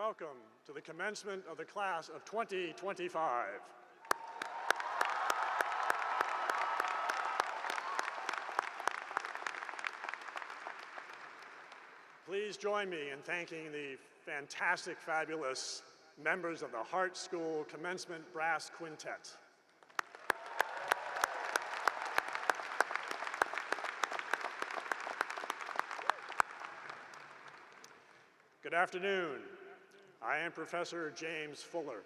Welcome to the commencement of the class of 2025. Please join me in thanking the fantastic, fabulous members of the Hart School Commencement Brass Quintet. Good afternoon. I am Professor James Fuller.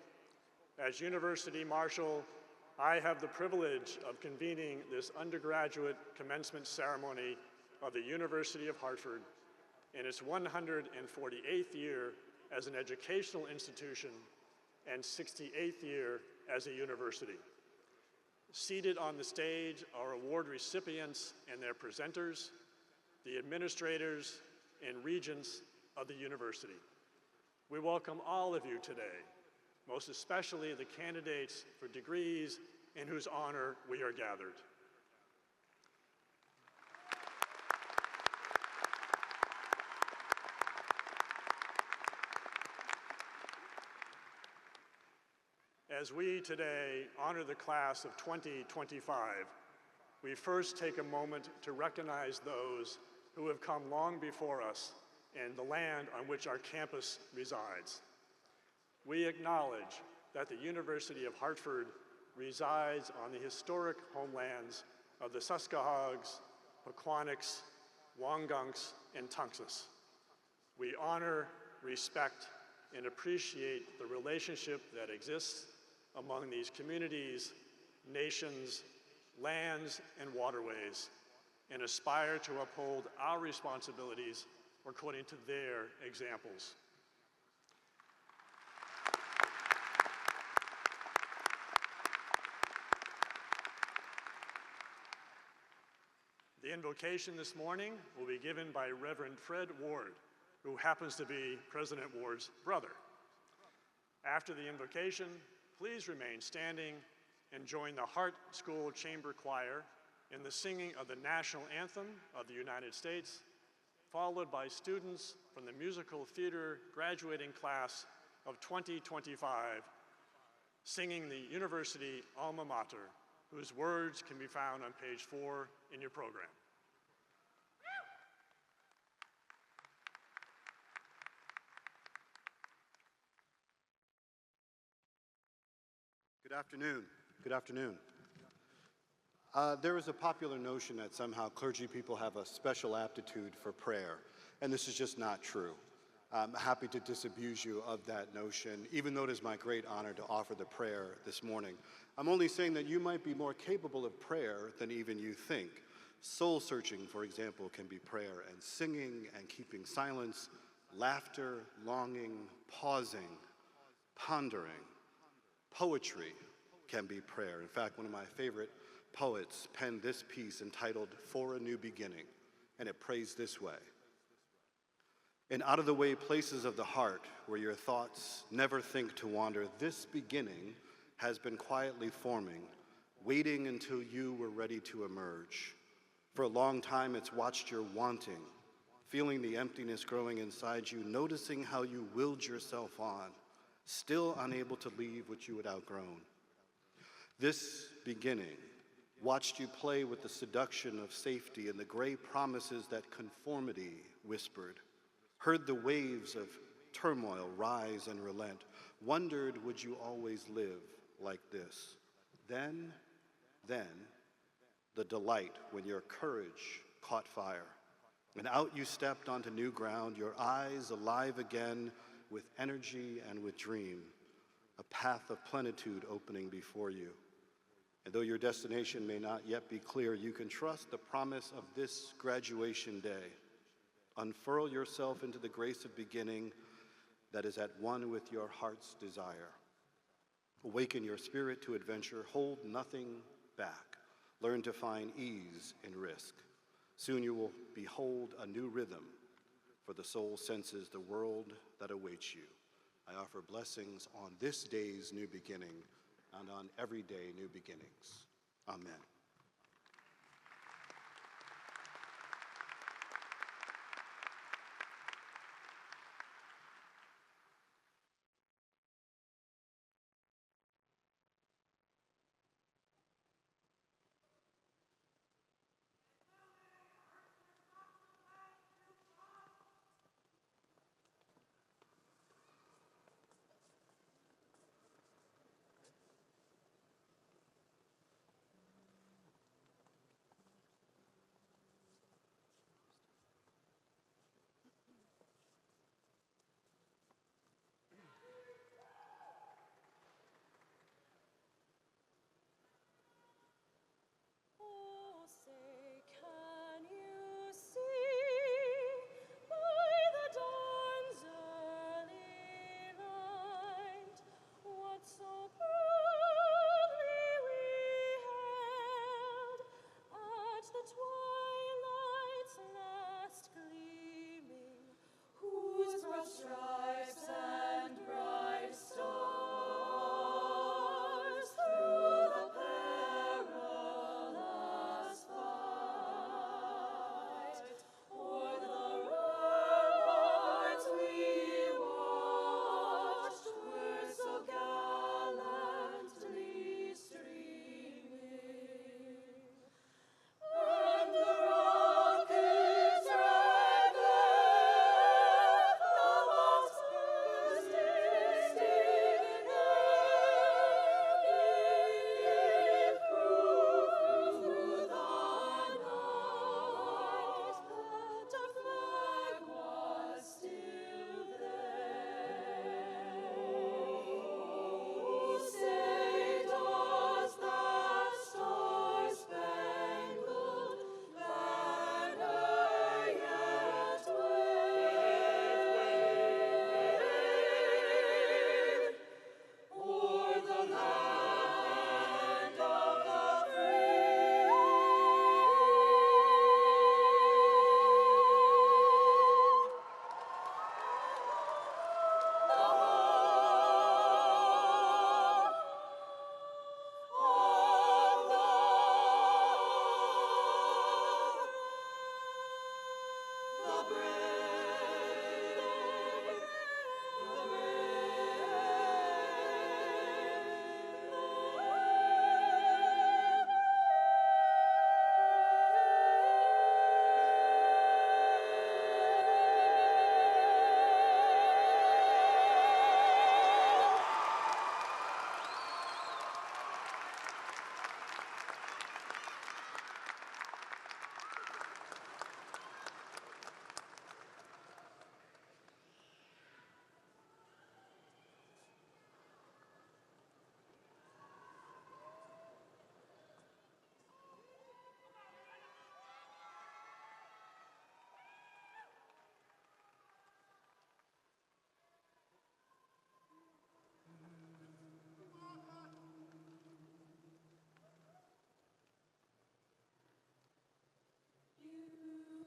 As University Marshal, I have the privilege of convening this undergraduate commencement ceremony of the University of Hartford in its 148th year as an educational institution and 68th year as a university. Seated on the stage are award recipients and their presenters, the administrators and regents of the university. We welcome all of you today, most especially the candidates for degrees in whose honor we are gathered. As we today honor the class of 2025, we first take a moment to recognize those who have come long before us and the land on which our campus resides. We acknowledge that the University of Hartford resides on the historic homelands of the Susquehannocks, Pequannoks, Wangunks, and Tunxus. We honor, respect, and appreciate the relationship that exists among these communities, nations, lands, and waterways, and aspire to uphold our responsibilities according to their examples. The invocation this morning will be given by Reverend Fred Ward, who happens to be President Ward's brother. After the invocation, please remain standing and join the Hart School Chamber Choir in the singing of the National Anthem of the United States, followed by students from the musical theater graduating class of 2025 singing the university alma mater, whose words can be found on page 4 in your program. Good afternoon. Good afternoon. There is a popular notion that somehow clergy people have a special aptitude for prayer, and this is just not true. I'm happy to disabuse you of that notion, even though it is my great honor to offer the prayer this morning. I'm only saying that you might be more capable of prayer than even you think. Soul searching, for example, can be prayer, and singing and keeping silence, laughter, longing, pausing, pondering. Poetry can be prayer. In fact, one of my favorite poets penned this piece entitled "For a New Beginning," and it prays this way. In out-of-the-way places of the heart, where your thoughts never think to wander, this beginning has been quietly forming, waiting until you were ready to emerge. For a long time, it's watched your wanting, feeling the emptiness growing inside you, noticing how you willed yourself on, still unable to leave what you had outgrown. This beginning watched you play with the seduction of safety and the gray promises that conformity whispered, heard the waves of turmoil rise and relent, wondered would you always live like this. Then, the delight when your courage caught fire, and out you stepped onto new ground, your eyes alive again, with energy and with dream, a path of plenitude opening before you. And though your destination may not yet be clear, you can trust the promise of this graduation day. Unfurl yourself into the grace of beginning that is at one with your heart's desire. Awaken your spirit to adventure, hold nothing back. Learn to find ease in risk. Soon you will behold a new rhythm, for the soul senses the world that awaits you. I offer blessings on this day's new beginning and on every day new beginnings. Amen.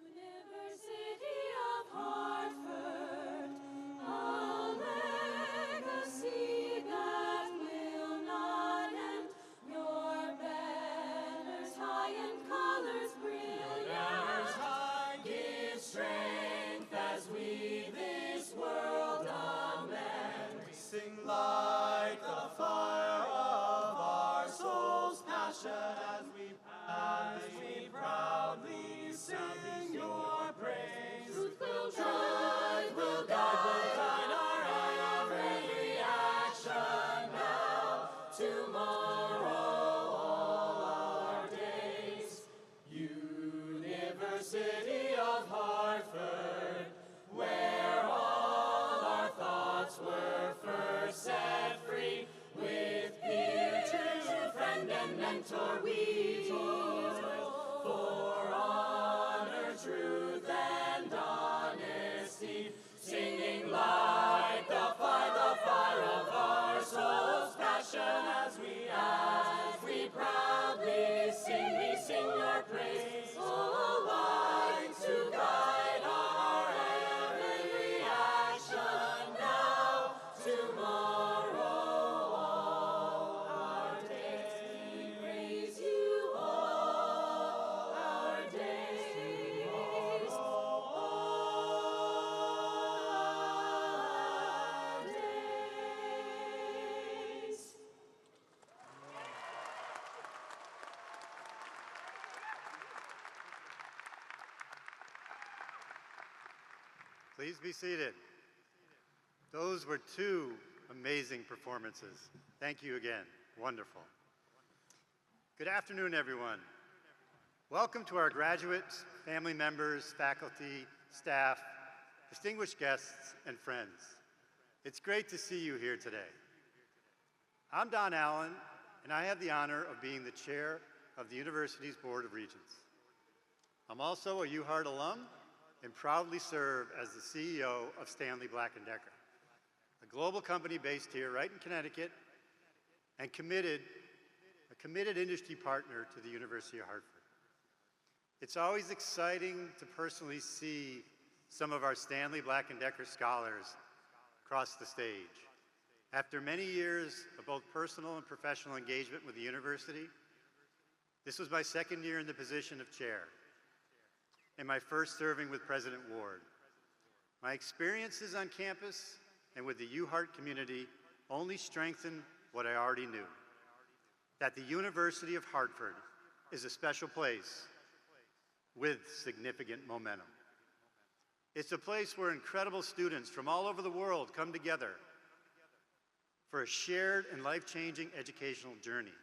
University of Hartford, a legacy that will not end. Your banners high and colors brilliant. Your banners high give strength as we this world amend. We sing like the fire of our soul's passion as we proudly sing your praise. Truth will guide our every action now, tomorrow, all our days. University of Hartford, where all our thoughts were first set free, with peer, true friend, and mentor we for honor, truth, and honesty, singing like the fire of our soul's passion as we proudly sing, we sing your praise, oh, light to guide our every action now, tomorrow, all our days. We praise you all our days, all our days. Please be seated. Those were two amazing performances. Thank you again. Wonderful. Good afternoon, everyone. Welcome to our graduates, family members, faculty, staff, distinguished guests, and friends. It's great to see you here today. I'm Don Allen, and I have the honor of being the chair of the university's Board of Regents. I'm also a UHart alum and proudly serve as the CEO of Stanley Black & Decker, a global company based here right in Connecticut and a committed industry partner to the University of Hartford. It's always exciting to personally see some of our Stanley Black & Decker scholars across the stage. After many years of both personal and professional engagement with the university, this was my second year in the position of chair and my first serving with President Ward. My experiences on campus and with the UHart community only strengthened what I already knew, that the University of Hartford is a special place with significant momentum. It's a place where incredible students from all over the world come together for a shared and life-changing educational journey.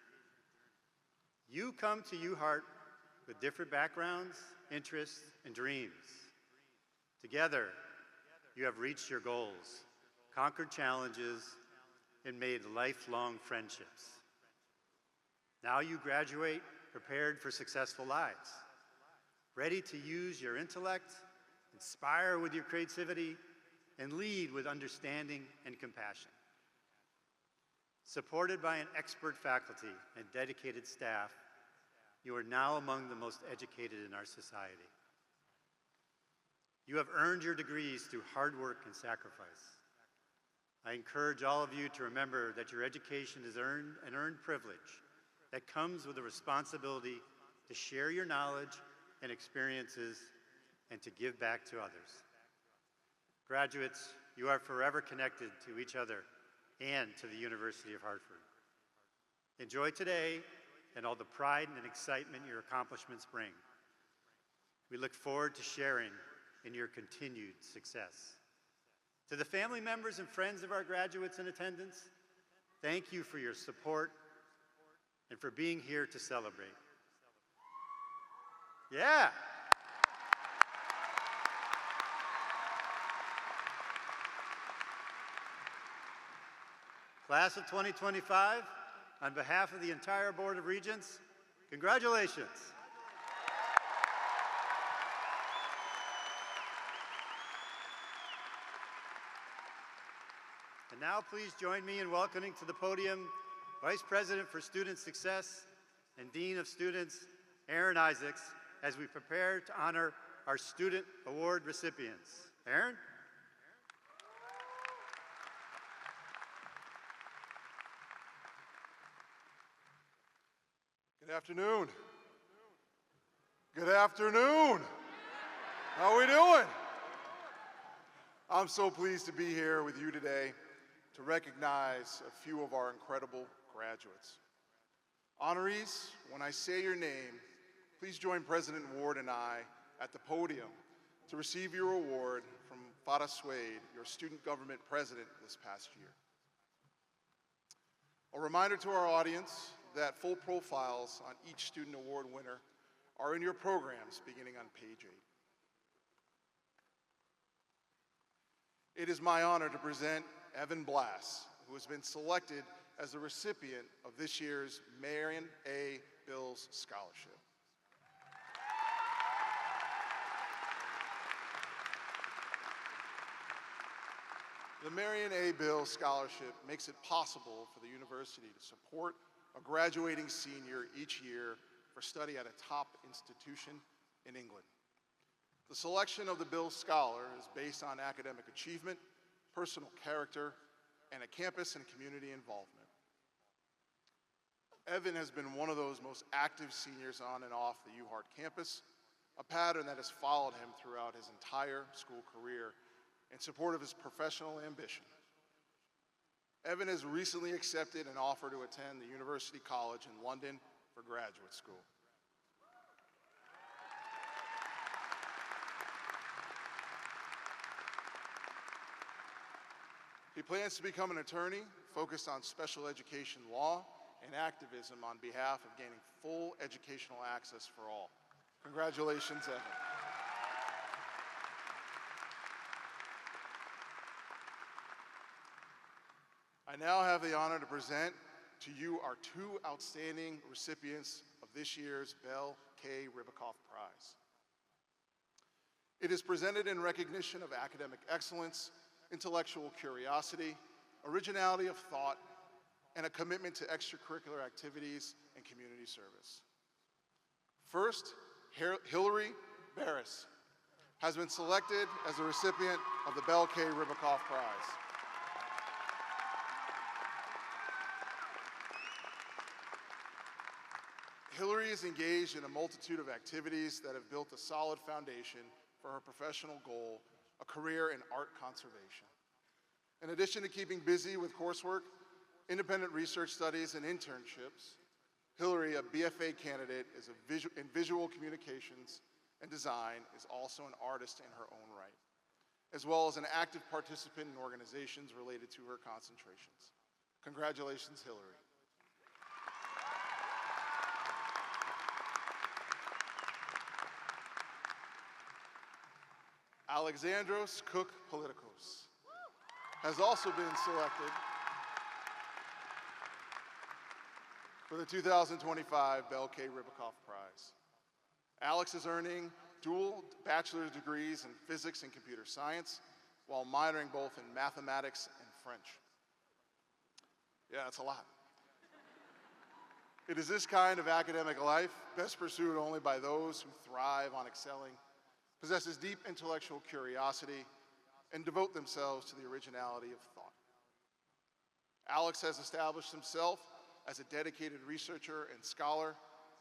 You come to UHart with different backgrounds, interests, and dreams. Together, you have reached your goals, conquered challenges, and made lifelong friendships. Now you graduate prepared for successful lives, ready to use your intellect, inspire with your creativity, and lead with understanding and compassion. Supported by an expert faculty and dedicated staff, you are now among the most educated in our society. You have earned your degrees through hard work and sacrifice. I encourage all of you to remember that your education is an earned privilege that comes with the responsibility to share your knowledge and experiences and to give back to others. Graduates, you are forever connected to each other and to the University of Hartford. Enjoy today and all the pride and excitement your accomplishments bring. We look forward to sharing in your continued success. To the family members and friends of our graduates in attendance, thank you for your support and for being here to celebrate. Yeah. Class of 2025, on behalf of the entire Board of Regents, congratulations. And now please join me in welcoming to the podium Vice President for Student Success and Dean of Students, Aaron Isaacs, as we prepare to honor our Student Award recipients. Aaron? Good afternoon. Good afternoon. How are we doing? I'm so pleased to be here with you today to recognize a few of our incredible graduates. Honorees, when I say your name, please join President Ward and I at the podium to receive your award from Farah Suede, your student government president this past year. A reminder to our audience that full profiles on each student award winner are in your programs beginning on page 8. It is my honor to present Evan Blass, who has been selected as the recipient of this year's Marion A. Bills Scholarship. The Marion A. Bills Scholarship makes it possible for the university to support a graduating senior each year for study at a top institution in England. The selection of the Bills Scholar is based on academic achievement, personal character, and a campus and community involvement. Evan has been one of those most active seniors on and off the UHart campus, a pattern that has followed him throughout his entire school career in support of his professional ambition. Evan has recently accepted an offer to attend the University College in London for graduate school. He plans to become an attorney focused on special education law and activism on behalf of gaining full educational access for all. Congratulations, Evan. I now have the honor to present to you our two outstanding recipients of this year's Bell K. Ribicoff Prize. It is presented in recognition of academic excellence, intellectual curiosity, originality of thought, and a commitment to extracurricular activities and community service. First, Hillary Barris has been selected as the recipient of the Bell K. Ribicoff Prize. Hillary is engaged in a multitude of activities that have built a solid foundation for her professional goal, a career in art conservation. In addition to keeping busy with coursework, independent research studies, and internships, Hillary, a BFA candidate, in visual communications and design, is also an artist in her own right, as well as an active participant in organizations related to her concentrations. Congratulations, Hillary. Alexandros Cook-Politikos has also been selected for the 2025 Bell K. Ribicoff Prize. Alex is earning dual bachelor's degrees in physics and computer science while minoring both in mathematics and French. Yeah, that's a lot. It is this kind of academic life, best pursued only by those who thrive on excelling, possesses deep intellectual curiosity, and devote themselves to the originality of thought. Alex has established himself as a dedicated researcher and scholar,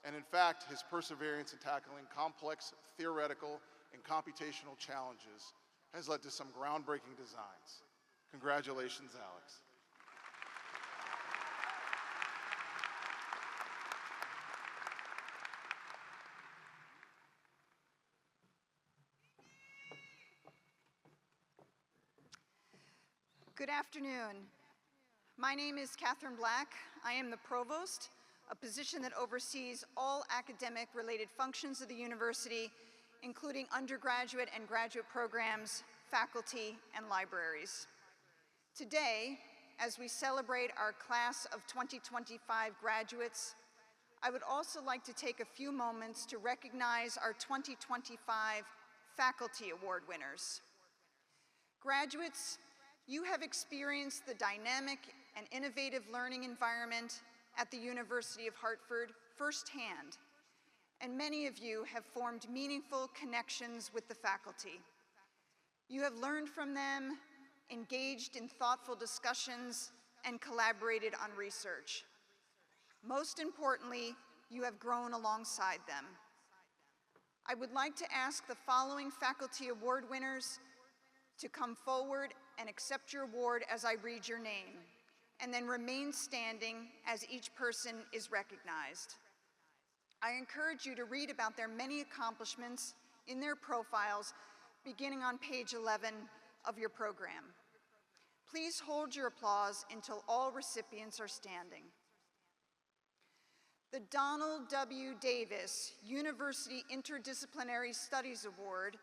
and in fact, his perseverance in tackling complex theoretical and computational challenges has led to some groundbreaking designs. Congratulations, Alex. Good afternoon. My name is Catherine Black. I am the provost, a position that oversees all academic-related functions of the university, including undergraduate and graduate programs, faculty, and libraries. Today, as we celebrate our class of 2025 graduates, I would also like to take a few moments to recognize our 2025 Faculty Award winners. Graduates, you have experienced the dynamic and innovative learning environment at the University of Hartford firsthand, and many of you have formed meaningful connections with the faculty. You have learned from them, engaged in thoughtful discussions, and collaborated on research. Most importantly, you have grown alongside them. I would like to ask the following Faculty Award winners to come forward and accept your award as I read your name, and then remain standing as each person is recognized. I encourage you to read about their many accomplishments in their profiles beginning on page 11 of your program. Please hold your applause until all recipients are standing. The Donald W. Davis University Interdisciplinary Studies Award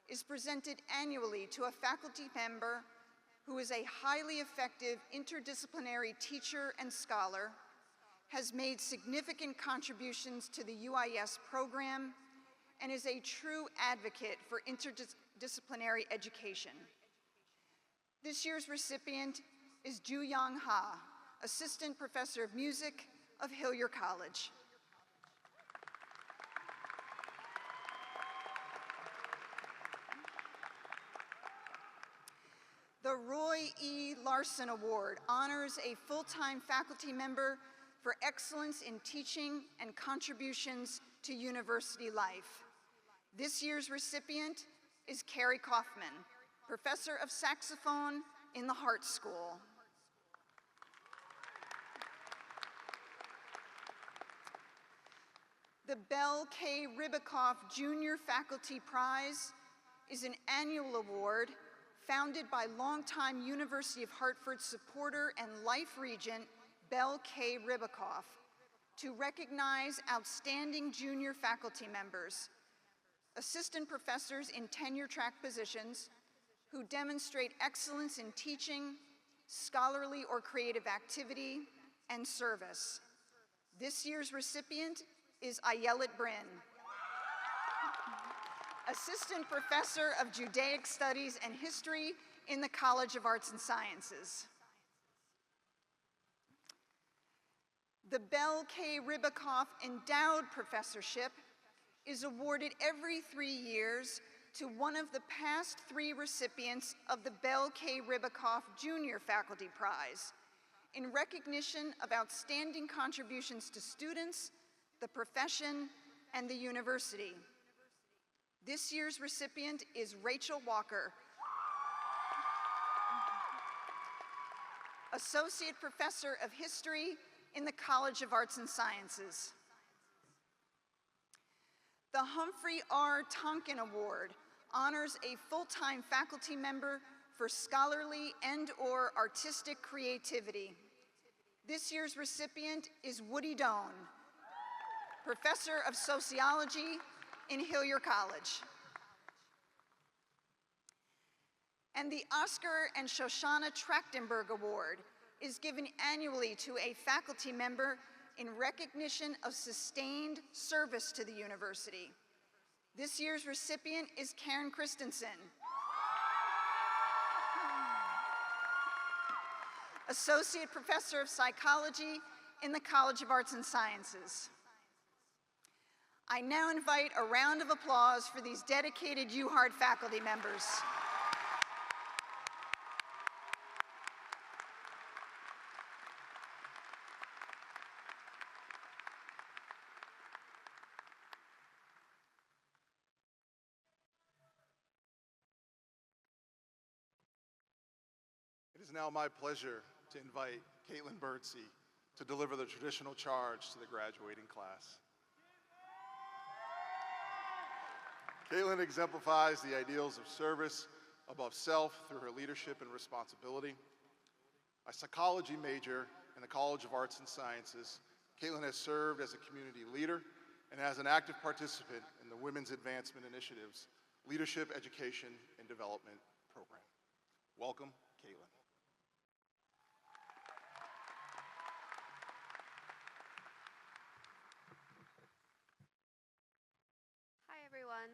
is presented annually to a faculty member who is a highly effective interdisciplinary teacher and scholar, has made significant contributions to the UIS program, and is a true advocate for interdisciplinary education. This year's recipient is Ju-Young Ha, Assistant Professor of Music of Hillier College. The Roy E. Larson Award honors a full-time faculty member for excellence in teaching and contributions to university life. This year's recipient is Carrie Kaufman, Professor of Saxophone in the Hart School. The Belle K. Ribicoff Junior Faculty Prize is an annual award founded by longtime University of Hartford supporter and life regent Belle K. Ribicoff to recognize outstanding junior faculty members, assistant professors in tenure-track positions who demonstrate excellence in teaching, scholarly or creative activity, and service. This year's recipient is Ayelet Brin, Assistant Professor of Judaic Studies and History in the College of Arts and Sciences. The Belle K. Ribicoff Endowed Professorship is awarded every 3 years to one of the past 3 recipients of the Belle K. Ribicoff Junior Faculty Prize in recognition of outstanding contributions to students, the profession, and the university. This year's recipient is Rachel Walker, Associate Professor of History in the College of Arts and Sciences. The Humphrey R. Tonkin Award honors a full-time faculty member for scholarly and/or artistic creativity. This year's recipient is Woody Doan, Professor of Sociology in Hillier College. And the Oscar and Shoshana Trachtenberg Award is given annually to a faculty member in recognition of sustained service to the university. This year's recipient is Karen Christensen, Associate Professor of Psychology in the College of Arts and Sciences. I now invite a round of applause for these dedicated UHart faculty members. is now my pleasure to invite Caitlin Birdsey to deliver the traditional charge to the graduating class. Caitlin exemplifies the ideals of service above self through her leadership and responsibility. A psychology major in the College of Arts and Sciences, Caitlin has served as a community leader and as an active participant in the Women's Advancement Initiative's Leadership Education and Development Program. Welcome, Caitlin. Hi, everyone.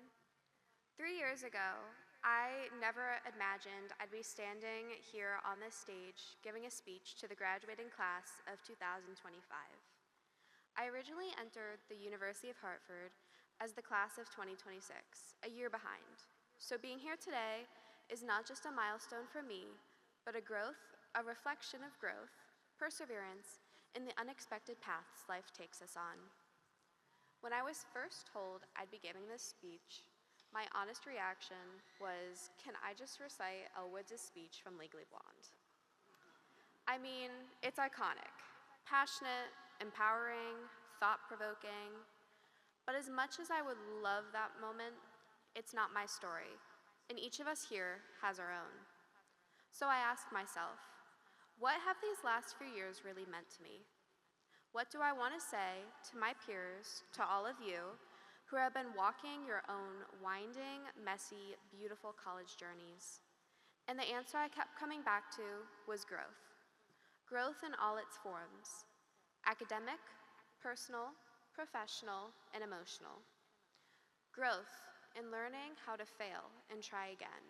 3 years ago, I never imagined I'd be standing here on this stage giving a speech to the graduating class of 2025. I originally entered the University of Hartford as the class of 2026, a year behind. So being here today is not just a milestone for me, but a reflection of growth, perseverance, and the unexpected paths life takes us on. When I was first told I'd be giving this speech, my honest reaction was, can I just recite Elwood's speech from Legally Blonde? I mean, it's iconic, passionate, empowering, thought-provoking, but as much as I would love that moment, it's not my story, and each of us here has our own. So I asked myself, what have these last few years really meant to me? What do I want to say to my peers, to all of you, who have been walking your own winding, messy, beautiful college journeys? And the answer I kept coming back to was growth. Growth in all its forms: academic, personal, professional, and emotional. Growth in learning how to fail and try again.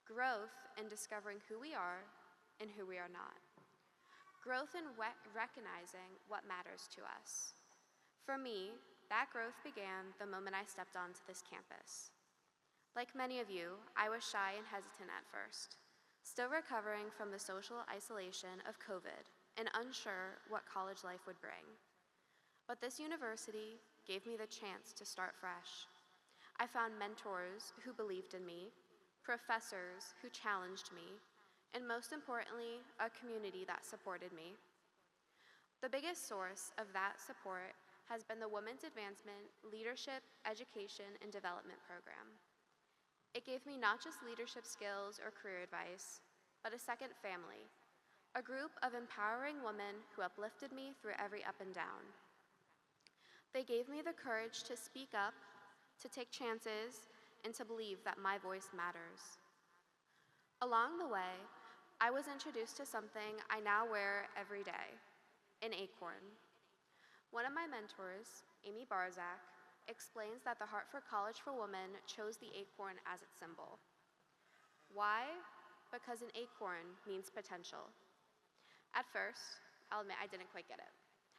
Growth in discovering who we are and who we are not. Growth in recognizing what matters to us. For me, that growth began the moment I stepped onto this campus. Like many of you, I was shy and hesitant at first, still recovering from the social isolation of COVID and unsure what college life would bring. But this university gave me the chance to start fresh. I found mentors who believed in me, professors who challenged me, and most importantly, a community that supported me. The biggest source of that support has been the Women's Advancement Leadership Education and Development Program. It gave me not just leadership skills or career advice, but a second family, a group of empowering women who uplifted me through every up and down. They gave me the courage to speak up, to take chances, and to believe that my voice matters. Along the way, I was introduced to something I now wear every day, an acorn. One of my mentors, Amy Barzak, explains that the Hartford College for Women chose the acorn as its symbol. Why? Because an acorn means potential. At first, I'll admit I didn't quite get it.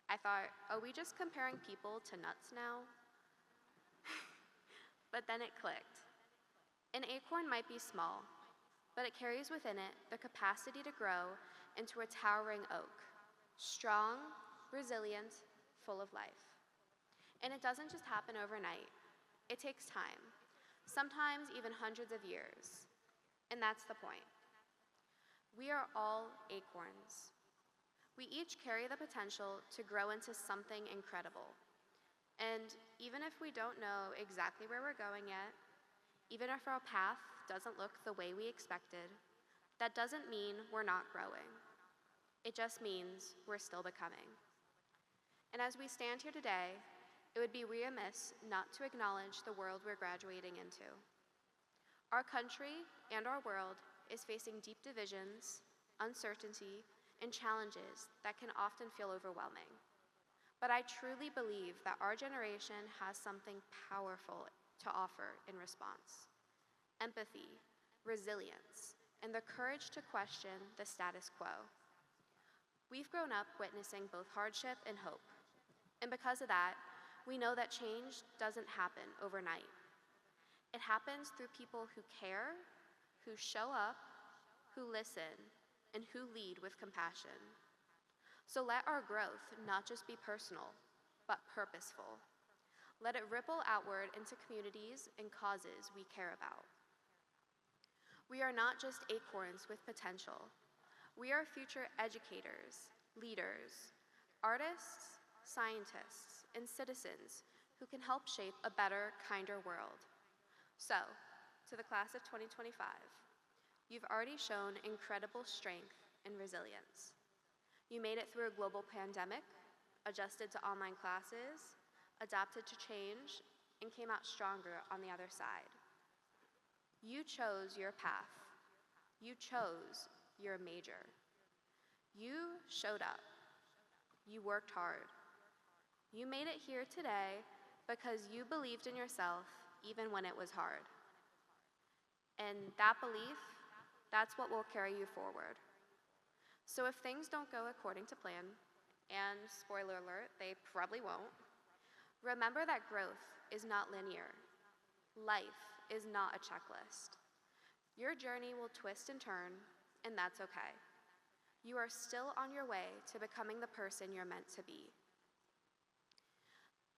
I thought, are we just comparing people to nuts now? But then it clicked. An acorn might be small, but it carries within it the capacity to grow into a towering oak, strong, resilient, full of life. And it doesn't just happen overnight. It takes time, sometimes even hundreds of years. And that's the point. We are all acorns. We each carry the potential to grow into something incredible. And even if we don't know exactly where we're going yet, even if our path doesn't look the way we expected, that doesn't mean we're not growing. It just means we're still becoming. And as we stand here today, it would be remiss not to acknowledge the world we're graduating into. Our country and our world is facing deep divisions, uncertainty, and challenges that can often feel overwhelming. But I truly believe that our generation has something powerful to offer in response: empathy, resilience, and the courage to question the status quo. We've grown up witnessing both hardship and hope. And because of that, we know that change doesn't happen overnight. It happens through people who care, who show up, who listen, and who lead with compassion. So let our growth not just be personal, but purposeful. Let it ripple outward into communities and causes we care about. We are not just acorns with potential. We are future educators, leaders, artists, scientists, and citizens who can help shape a better, kinder world. So, to the class of 2025, you've already shown incredible strength and resilience. You made it through a global pandemic, adjusted to online classes, adapted to change, and came out stronger on the other side. You chose your path. You chose your major. You showed up. You worked hard. You made it here today because you believed in yourself even when it was hard. And that belief, that's what will carry you forward. So if things don't go according to plan, and spoiler alert, they probably won't, remember that growth is not linear. Life is not a checklist. Your journey will twist and turn, and that's okay. You are still on your way to becoming the person you're meant to be.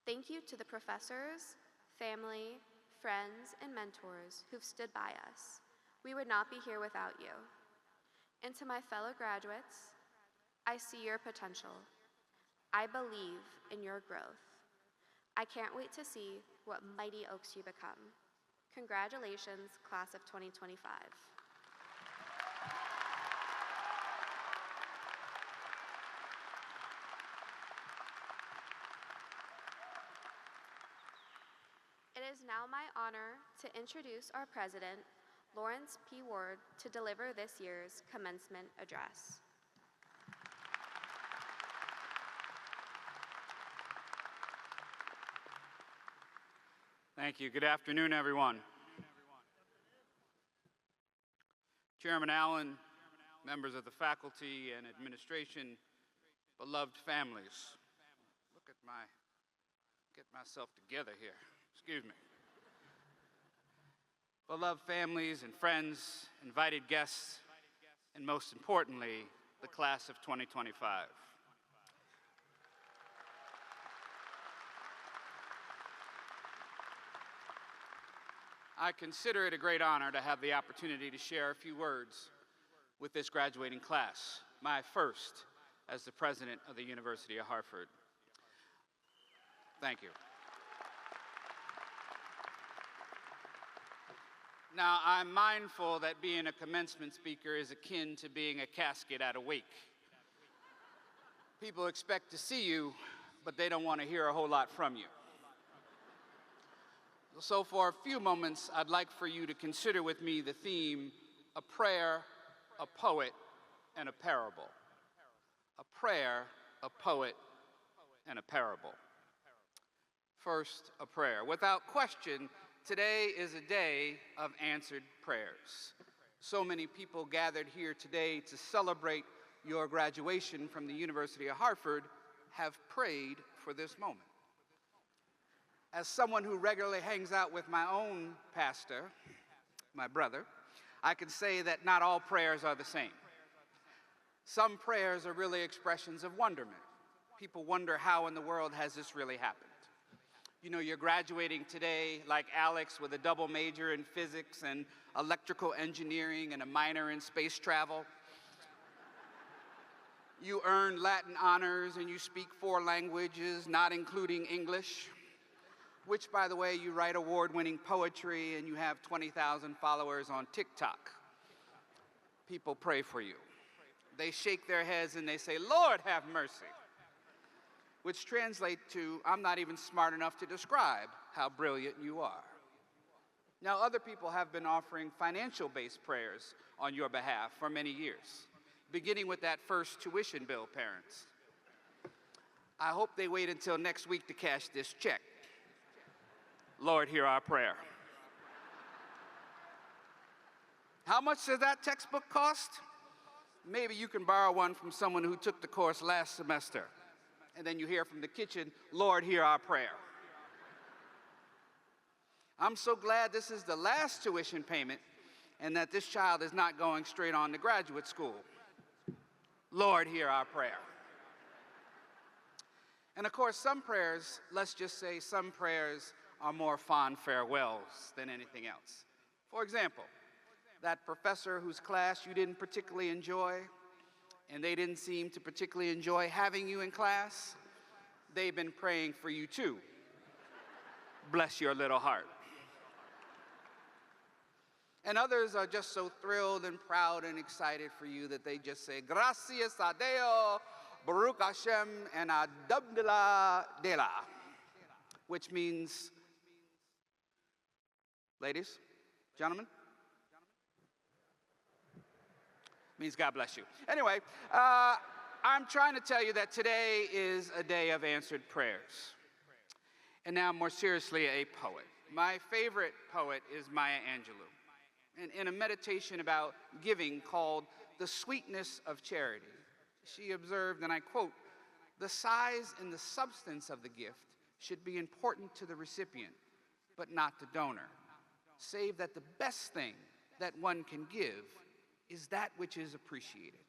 Thank you to the professors, family, friends, and mentors who've stood by us. We would not be here without you. And to my fellow graduates, I see your potential. I believe in your growth. I can't wait to see what mighty oaks you become. Congratulations, class of 2025. It is now my honor to introduce our president, Lawrence P. Ward, to deliver this year's commencement address. Thank you. Good afternoon, everyone. Chairman Allen, members of the faculty and administration, beloved families. Get myself together here. Excuse me. Beloved families and friends, invited guests, and most importantly, the class of 2025. I consider it a great honor to have the opportunity to share a few words with this graduating class, my first as the president of the University of Hartford. Thank you. Now, I'm mindful that being a commencement speaker is akin to being a casket at a wake. People expect to see you, but they don't want to hear a whole lot from you. So for a few moments, I'd like for you to consider with me the theme, a prayer, a poet, and a parable. A prayer, a poet, and a parable. First, a prayer. Without question, today is a day of answered prayers. So many people gathered here today to celebrate your graduation from the University of Hartford have prayed for this moment. As someone who regularly hangs out with my own pastor, my brother, I can say that not all prayers are the same. Some prayers are really expressions of wonderment. People wonder how in the world has this really happened. You know, you're graduating today like Alex with a double major in physics and electrical engineering and a minor in space travel. You earned Latin honors and you speak 4 languages, not including English, which, by the way, you write award-winning poetry and you have 20,000 followers on TikTok. People pray for you. They shake their heads and they say, Lord, have mercy, which translates to, I'm not even smart enough to describe how brilliant you are. Now, other people have been offering financial-based prayers on your behalf for many years, beginning with that first tuition bill, parents. I hope they wait until next week to cash this check. Lord, hear our prayer. How much does that textbook cost? Maybe you can borrow one from someone who took the course last semester. And then you hear from the kitchen, Lord, hear our prayer. I'm so glad this is the last tuition payment and that this child is not going straight on to graduate school. Lord, hear our prayer. And of course, some prayers, let's just say some prayers are more fond farewells than anything else. For example, that professor whose class you didn't particularly enjoy, and they didn't seem to particularly enjoy having you in class, they've been praying for you too. Bless your little heart. And others are just so thrilled and proud and excited for you that they just say, Gracias a Deo, Baruch Hashem, and Adabdillah Dela, which means, ladies, gentlemen, means God bless you. Anyway, I'm trying to tell you that today is a day of answered prayers. And now, more seriously, a poet. My favorite poet is Maya Angelou. And in a meditation about giving called The Sweetness of Charity, she observed, and I quote, "The size and the substance of the gift should be important to the recipient, but not the donor, save that the best thing that one can give is that which is appreciated.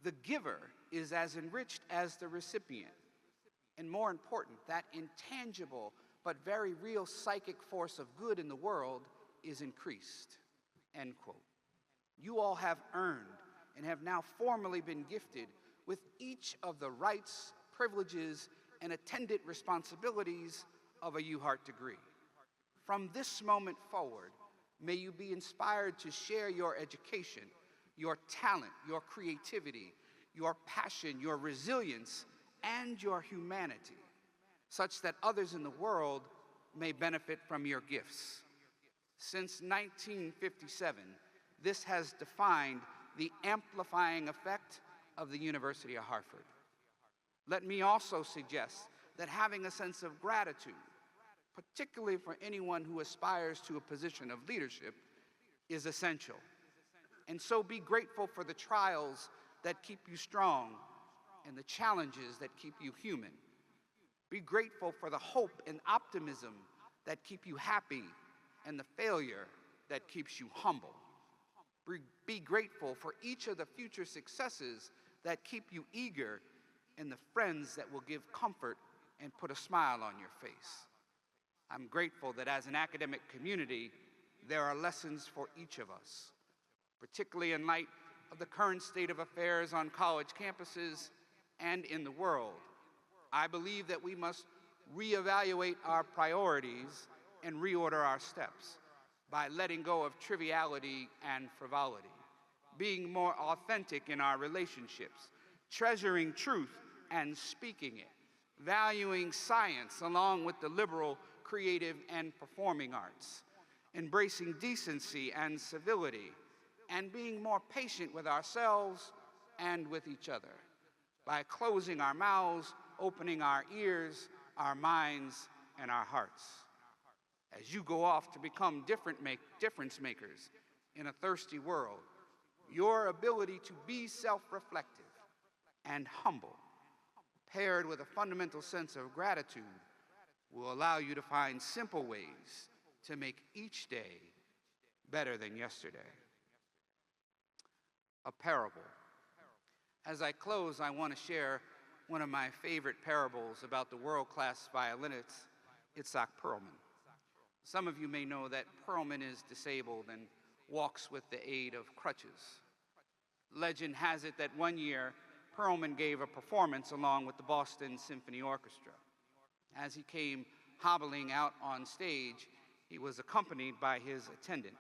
The giver is as enriched as the recipient, and more important, that intangible but very real psychic force of good in the world is increased." End quote. You all have earned and have now formally been gifted with each of the rights, privileges, and attendant responsibilities of a UHart degree. From this moment forward, may you be inspired to share your education, your talent, your creativity, your passion, your resilience, and your humanity, such that others in the world may benefit from your gifts. Since 1957, this has defined the amplifying effect of the University of Hartford. Let me also suggest that having a sense of gratitude, particularly for anyone who aspires to a position of leadership, is essential. And so be grateful for the trials that keep you strong and the challenges that keep you human. Be grateful for the hope and optimism that keep you happy and the failure that keeps you humble. Be grateful for each of the future successes that keep you eager and the friends that will give comfort and put a smile on your face. I'm grateful that as an academic community, there are lessons for each of us, particularly in light of the current state of affairs on college campuses and in the world. I believe that we must reevaluate our priorities and reorder our steps by letting go of triviality and frivolity, being more authentic in our relationships, treasuring truth and speaking it, valuing science along with the liberal, creative, and performing arts, embracing decency and civility, and being more patient with ourselves and with each other by closing our mouths, opening our ears, our minds, and our hearts. As you go off to become difference makers in a thirsty world, your ability to be self-reflective and humble, paired with a fundamental sense of gratitude, will allow you to find simple ways to make each day better than yesterday. A parable. As I close, I want to share one of my favorite parables about the world-class violinist, Itzhak Perlman. Some of you may know that Perlman is disabled and walks with the aid of crutches. Legend has it that one year, Perlman gave a performance along with the Boston Symphony Orchestra. As he came hobbling out on stage, he was accompanied by his attendant.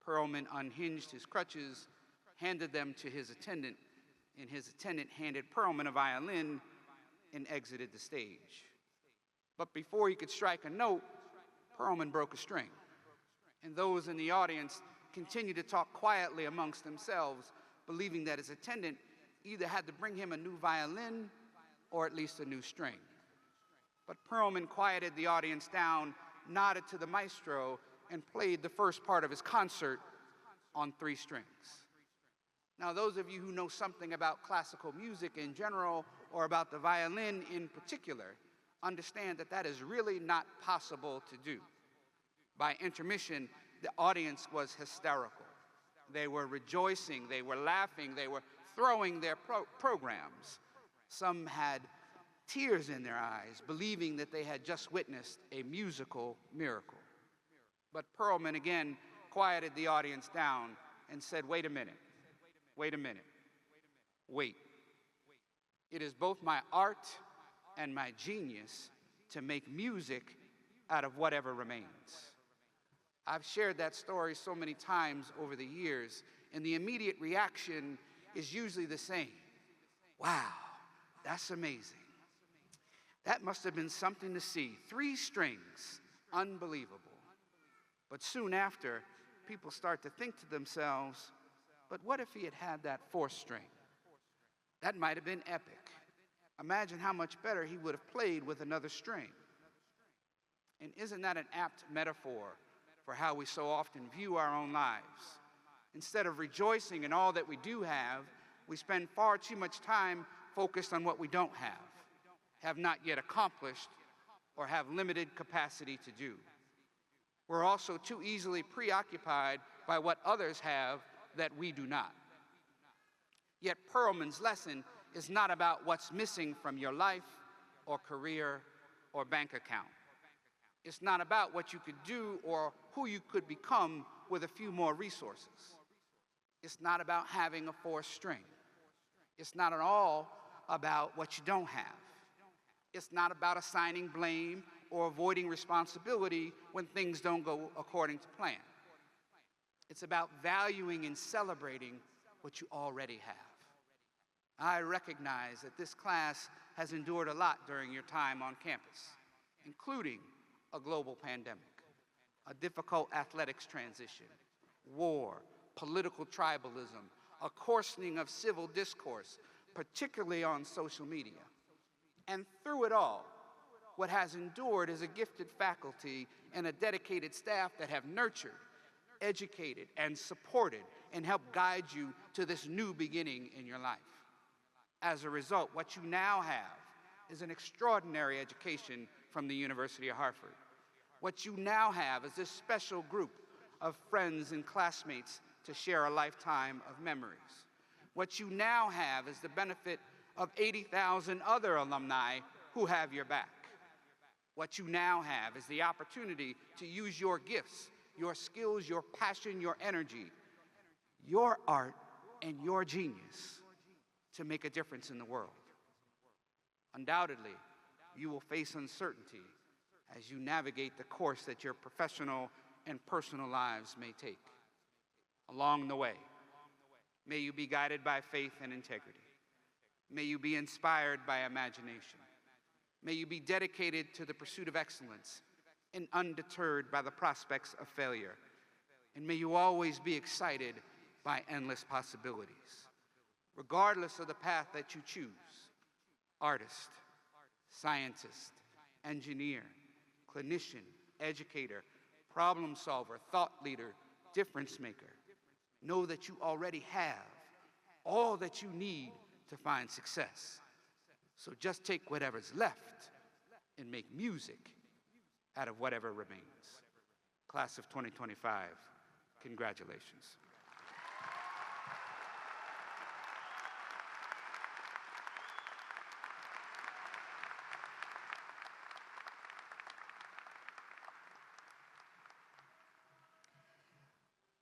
Perlman unhinged his crutches, handed them to his attendant, and his attendant handed Perlman a violin and exited the stage. But before he could strike a note, Perlman broke a string, and those in the audience continued to talk quietly amongst themselves, believing that his attendant either had to bring him a new violin or at least a new string. But Perlman quieted the audience down, nodded to the maestro, and played the first part of his concert on 3 strings. Now, those of you who know something about classical music in general or about the violin in particular understand that that is really not possible to do. By intermission, the audience was hysterical. They were rejoicing, they were laughing, they were throwing their programs. Some had tears in their eyes, believing that they had just witnessed a musical miracle. But Perlman again quieted the audience down and said, wait a minute. Wait. It is both my art and my genius to make music out of whatever remains. I've shared that story so many times over the years, and the immediate reaction is usually the same. Wow, that's amazing. That must have been something to see. 3 strings, unbelievable. But soon after, people start to think to themselves, but what if he had had that 4th string? That might have been epic. Imagine how much better he would have played with another string. And isn't that an apt metaphor for how we so often view our own lives? Instead of rejoicing in all that we do have, we spend far too much time focused on what we don't have not yet accomplished, or have limited capacity to do. We're also too easily preoccupied by what others have that we do not. Yet Perlman's lesson is not about what's missing from your life or career or bank account. It's not about what you could do or who you could become with a few more resources. It's not about having a 4th string. It's not at all about what you don't have. It's not about assigning blame or avoiding responsibility when things don't go according to plan. It's about valuing and celebrating what you already have. I recognize that this class has endured a lot during your time on campus, including a global pandemic, a difficult athletics transition, war, political tribalism, a coarsening of civil discourse, particularly on social media. And through it all, what has endured is a gifted faculty and a dedicated staff that have nurtured, educated, and supported and helped guide you to this new beginning in your life. As a result, what you now have is an extraordinary education from the University of Hartford. What you now have is this special group of friends and classmates to share a lifetime of memories. What you now have is the benefit of 80,000 other alumni who have your back. What you now have is the opportunity to use your gifts, your skills, your passion, your energy, your art, and your genius to make a difference in the world. Undoubtedly, you will face uncertainty as you navigate the course that your professional and personal lives may take. Along the way, may you be guided by faith and integrity. May you be inspired by imagination. May you be dedicated to the pursuit of excellence and undeterred by the prospects of failure. And may you always be excited by endless possibilities. Regardless of the path that you choose, artist, scientist, engineer, clinician, educator, problem solver, thought leader, difference maker, know that you already have all that you need to find success. So just take whatever's left and make music out of whatever remains. Class of 2025, congratulations.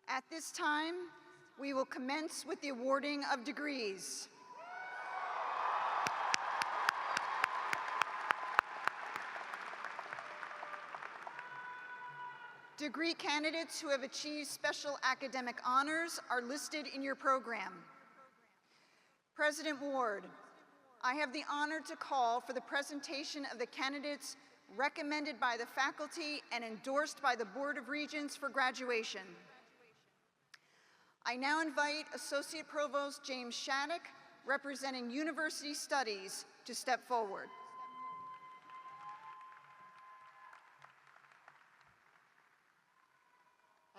At this time, we will commence with the awarding of degrees. Degree candidates who have achieved special academic honors are listed in your program. President Ward, I have the honor to call for the presentation of the candidates recommended by the faculty and endorsed by the Board of Regents for graduation. I now invite Associate Provost James Shattuck, representing University Studies, to step forward.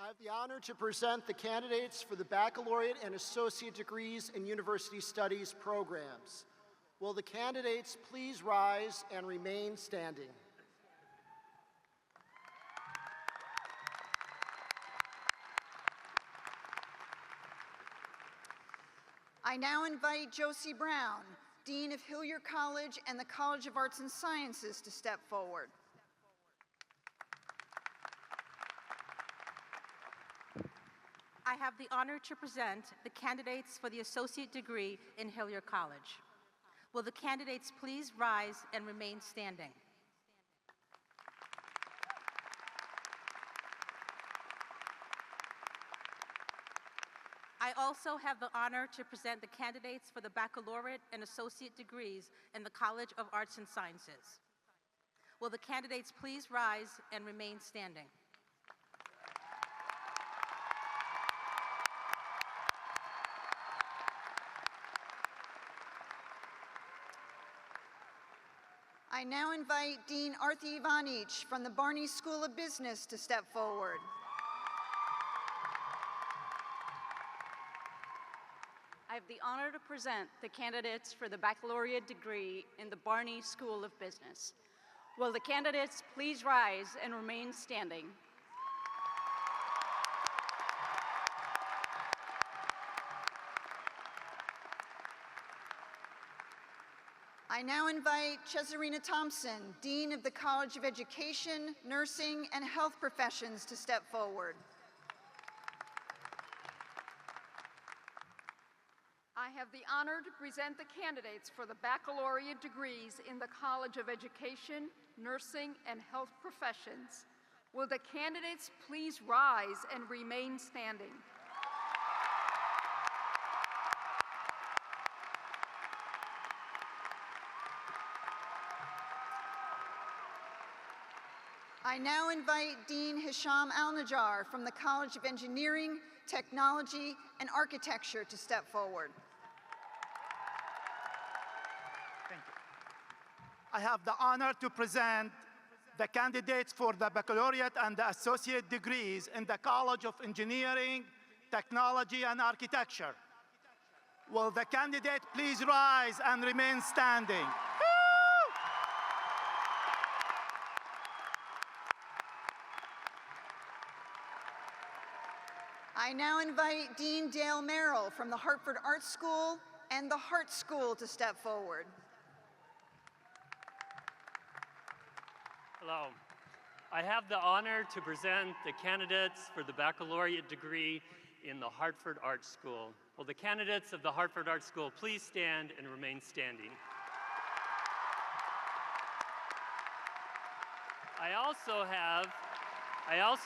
I have the honor to present the candidates for the baccalaureate and associate degrees in University Studies programs. Will the candidates please rise and remain standing? I now invite Josie Brown, Dean of Hilliard College and the College of Arts and Sciences, to step forward. I have the honor to present the candidates for the associate degree in Hilliard College. Will the candidates please rise and remain standing? I also have the honor to present the candidates for the baccalaureate and associate degrees in the College of Arts and Sciences. Will the candidates please rise and remain standing? I now invite Dean Arthi Ivanich from the Barney School of Business to step forward. I have the honor to present the candidates for the baccalaureate degree in the Barney School of Business. Will the candidates please rise and remain standing? I now invite Cesarina Thompson, Dean of the College of Education, Nursing, and Health Professions to step forward. I have the honor to present the candidates for the baccalaureate degrees in the College of Education, Nursing, and Health Professions. Will the candidates please rise and remain standing? I now invite Dean Hisham Al-Najjar from the College of Engineering, Technology, and Architecture to step forward. Thank you. I have the honor to present the candidates for the baccalaureate and the associate degrees in the College of Engineering, Technology, and Architecture. Will the candidate please rise and remain standing? I now invite Dean Dale Merrill from the Hartford Art School and the Hart School to step forward. Hello. I have the honor to present the candidates for the baccalaureate degree in the Hartford Art School. Will the candidates of the Hartford Art School please stand and remain standing? I also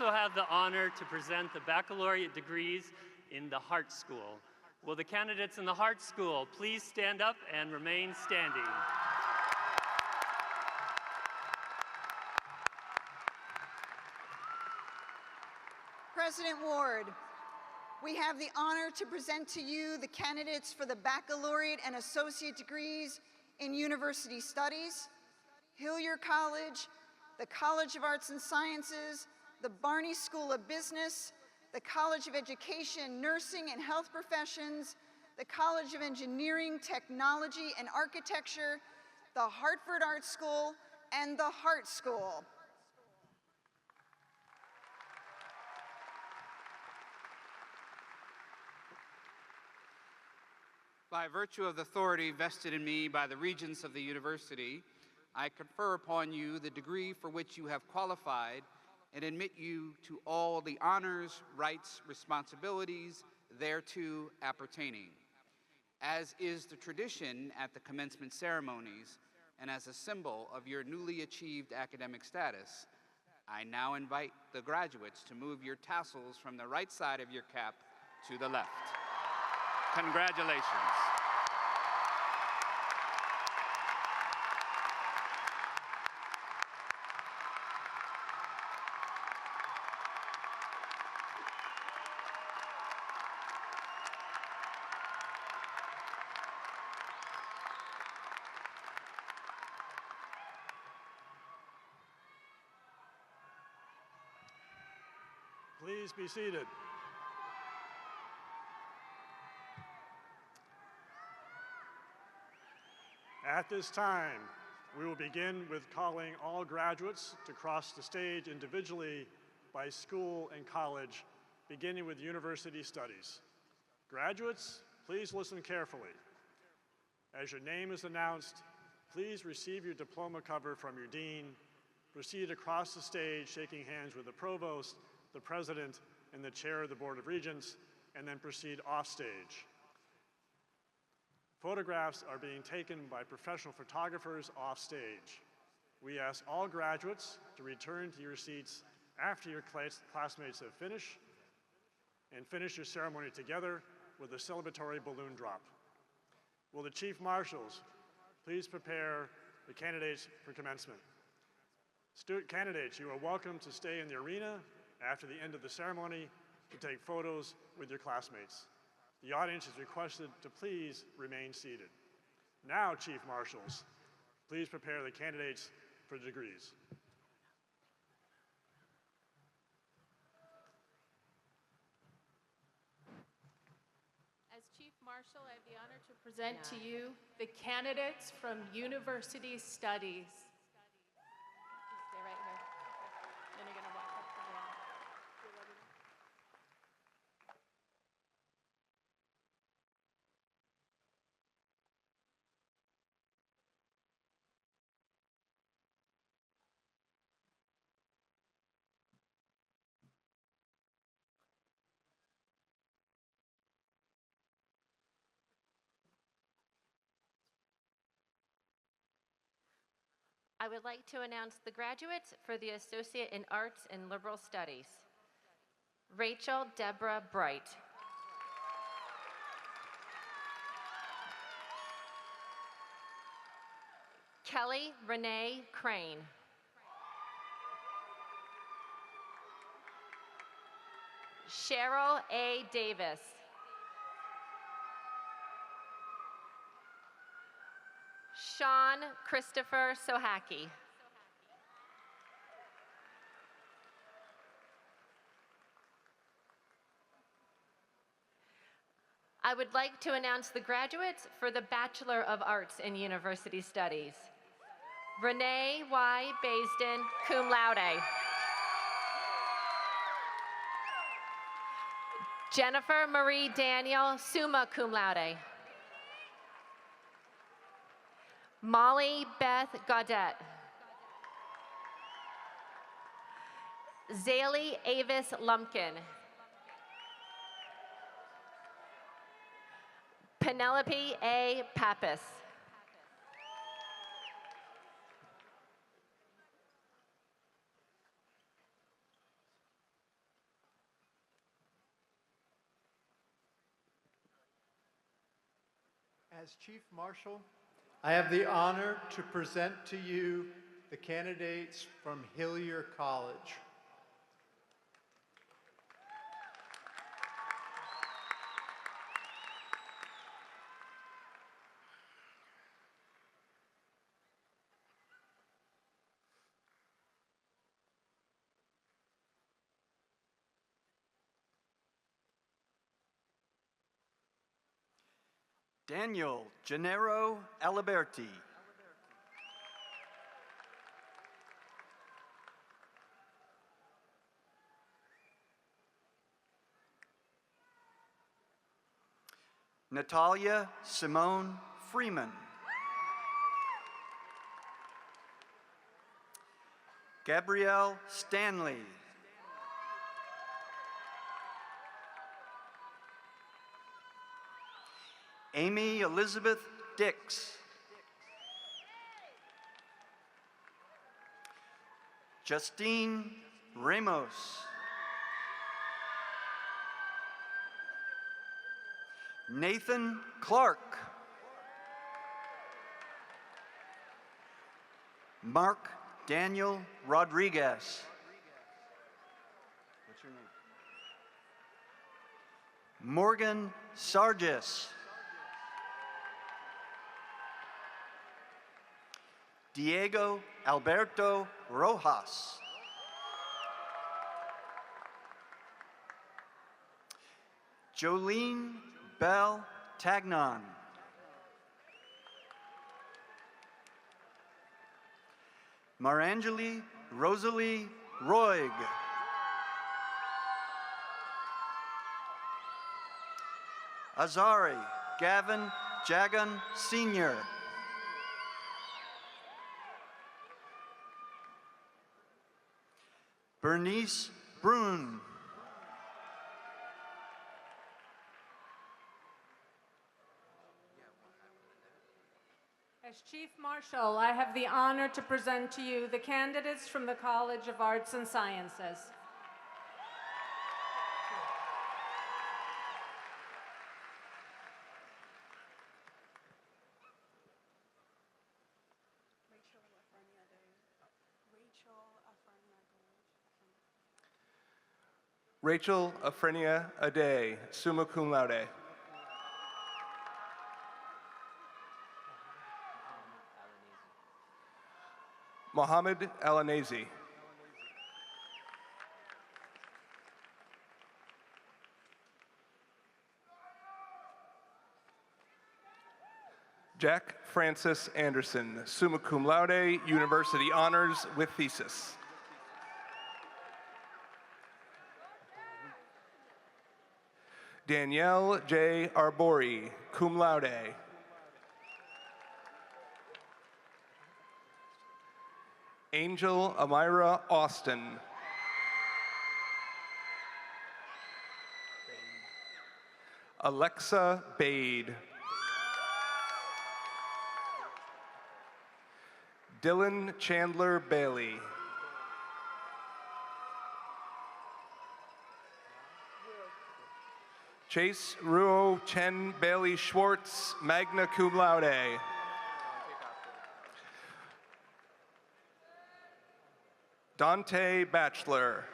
have the honor to present the baccalaureate degrees in the Hart School. Will the candidates in the Hart School please stand up and remain standing? President Ward, we have the honor to present to you the candidates for the baccalaureate and associate degrees in University Studies, Hilliard College, the College of Arts and Sciences, the Barney School of Business, the College of Education, Nursing, and Health Professions, the College of Engineering, Technology, and Architecture, the Hartford Art School, and the Hart School. By virtue of the authority vested in me by the regents of the university, I confer upon you the degree for which you have qualified and admit you to all the honors, rights, responsibilities thereto appertaining. As is the tradition at the commencement ceremonies and as a symbol of your newly achieved academic status, I now invite the graduates to move your tassels from the right side of your cap to the left. Congratulations. Please be seated. At this time, we will begin with calling all graduates to cross the stage individually by school and college, beginning with University Studies. Graduates, please listen carefully. As your name is announced, please receive your diploma cover from your dean, proceed across the stage shaking hands with the provost, the president, and the chair of the Board of Regents, and then proceed off stage. Photographs are being taken by professional photographers off stage. We ask all graduates to return to your seats after your classmates have finished and finish your ceremony together with a celebratory balloon drop. Will the Chief Marshals please prepare the candidates for commencement? Student candidates, you are welcome to stay in the arena after the end of the ceremony to take photos with your classmates. The audience is requested to please remain seated. Now, Chief Marshals, please prepare the candidates for the degrees. As Chief Marshal, I have the honor to present to you the candidates from University Studies. Stay right here. Then you're going to walk up to the I would like to announce the graduates for the Associate in Arts and Liberal Studies. Rachel Deborah Bright. Kelly Renee Crane. Cheryl A. Davis. Sean Christopher Sohaki. I would like to announce the graduates for the Bachelor of Arts in University Studies. Renee Y. Baisden, cum laude. Jennifer Marie Daniel, summa cum laude. Molly Beth Gaudette. Zaylee Avis Lumpkin. Penelope A. Pappas. As Chief Marshal, I have the honor to present to you the candidates from Hillier College. Daniel Gennaro Aliberti. Natalia Simone Freeman. Gabrielle Stanley. Amy Elizabeth Dix. Justine Ramos. Nathan Clark. Mark Daniel Rodriguez. What's your name? Morgan Sargis. Diego Alberto Rojas. Jolene Bell Tagnon. Marangeli Rosalie Roig. Azari Gavin Jagan Sr. Bernice Brun. As Chief Marshal, I have the honor to present to you the candidates from the College of Arts and Sciences. Rachel Afrenia Ade, summa cum laude. Mohammed Alanazi. Jack Francis Anderson, summa cum laude, University Honors with Thesis. Danielle J. Arbori, cum laude. Angel Amira Austin. Alexa Bade. Dylan Chandler Bailey. Chase Ruo Chen Bailey Schwartz, magna cum laude. Dante Bachelor.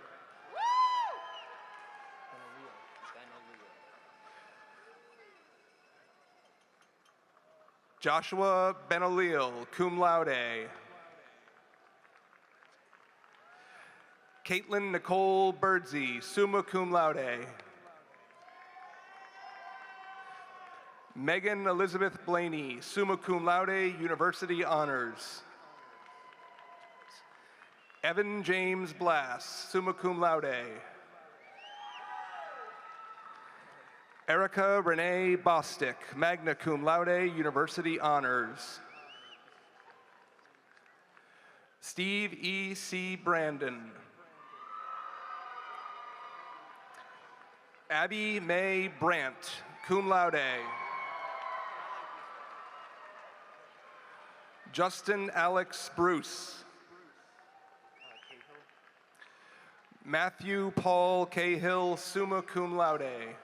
Joshua Benalil, cum laude. Caitlin Nicole Birdsey, summa cum laude. Megan Elizabeth Blaney, summa cum laude, University Honors. Evan James Blass, summa cum laude. Erica Renee Bostick, magna cum laude, University Honors. Steve E. C. Brandon. Abby May Brandt, cum laude. Justin Alex Bruce. Matthew Paul Cahill, summa cum laude.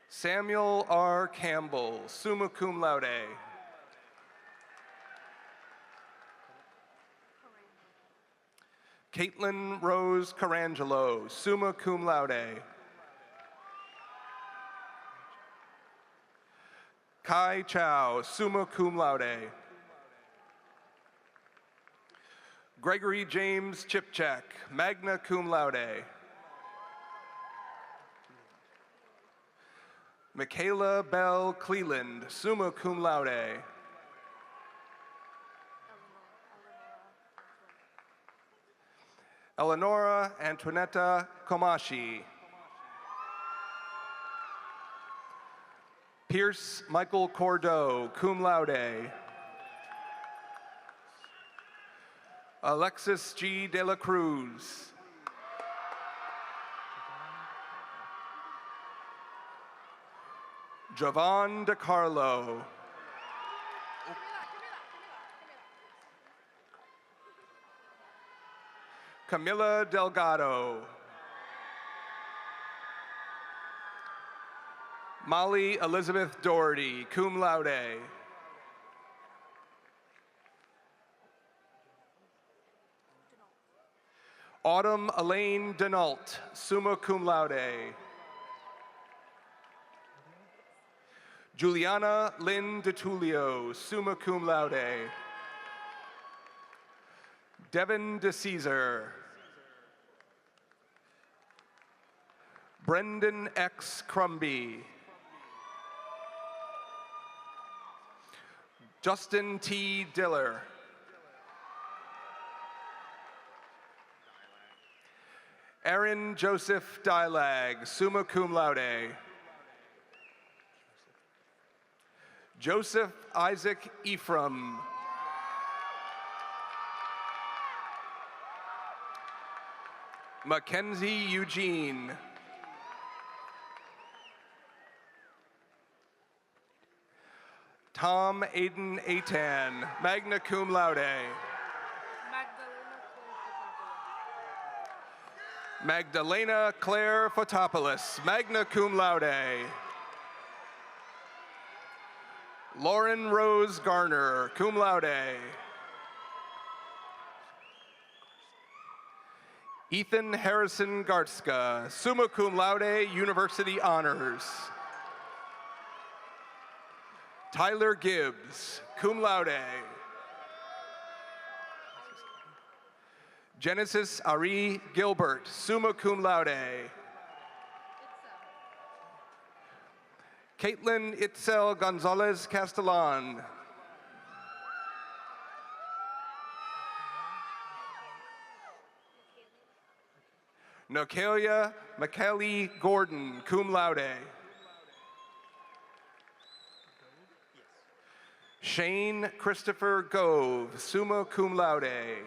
Samuel R. Campbell, summa cum laude. Caitlin Rose Carangelo, summa cum laude. Kai Chow, summa cum laude. Gregory James Chipchak, magna cum laude. Michaela Bell Cleland, summa cum laude. Eleonora Antoinetta Komashi. Pierce Michael Cordeau, cum laude. Alexis G. De La Cruz. Javon DeCarlo. Camila Delgado. Molly Elizabeth Doherty, cum laude. Autumn Elaine Denault, summa cum laude. Juliana Lynn DeTulio, summa cum laude. Devin DeCesar. Brendan X. Crumby. Justin T. Diller. Aaron Joseph Dilag, summa cum laude. Joseph Isaac Ephraim. Mackenzie Eugene. Tom Aiden Aitan, magna cum laude. Magdalena Claire Fotopoulos, magna cum laude. Lauren Rose Garner, cum laude. Ethan Harrison Gartzka, summa cum laude, University Honors. Tyler Gibbs, cum laude. Genesis Ari Gilbert, summa cum laude. Caitlin Itzel Gonzalez Castellan. Nokelia McKelly Gordon, cum laude. Shane Christopher Gove, summa cum laude.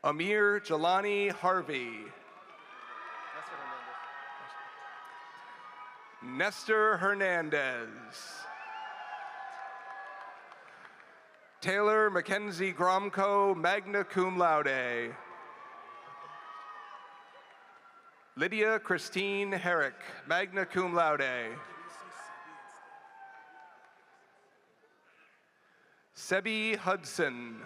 Amir Jelani Harvey. Nestor Hernandez. Taylor Mackenzie Gromko, magna cum laude. Lydia Christine Herrick, magna cum laude. Sebi Hudson.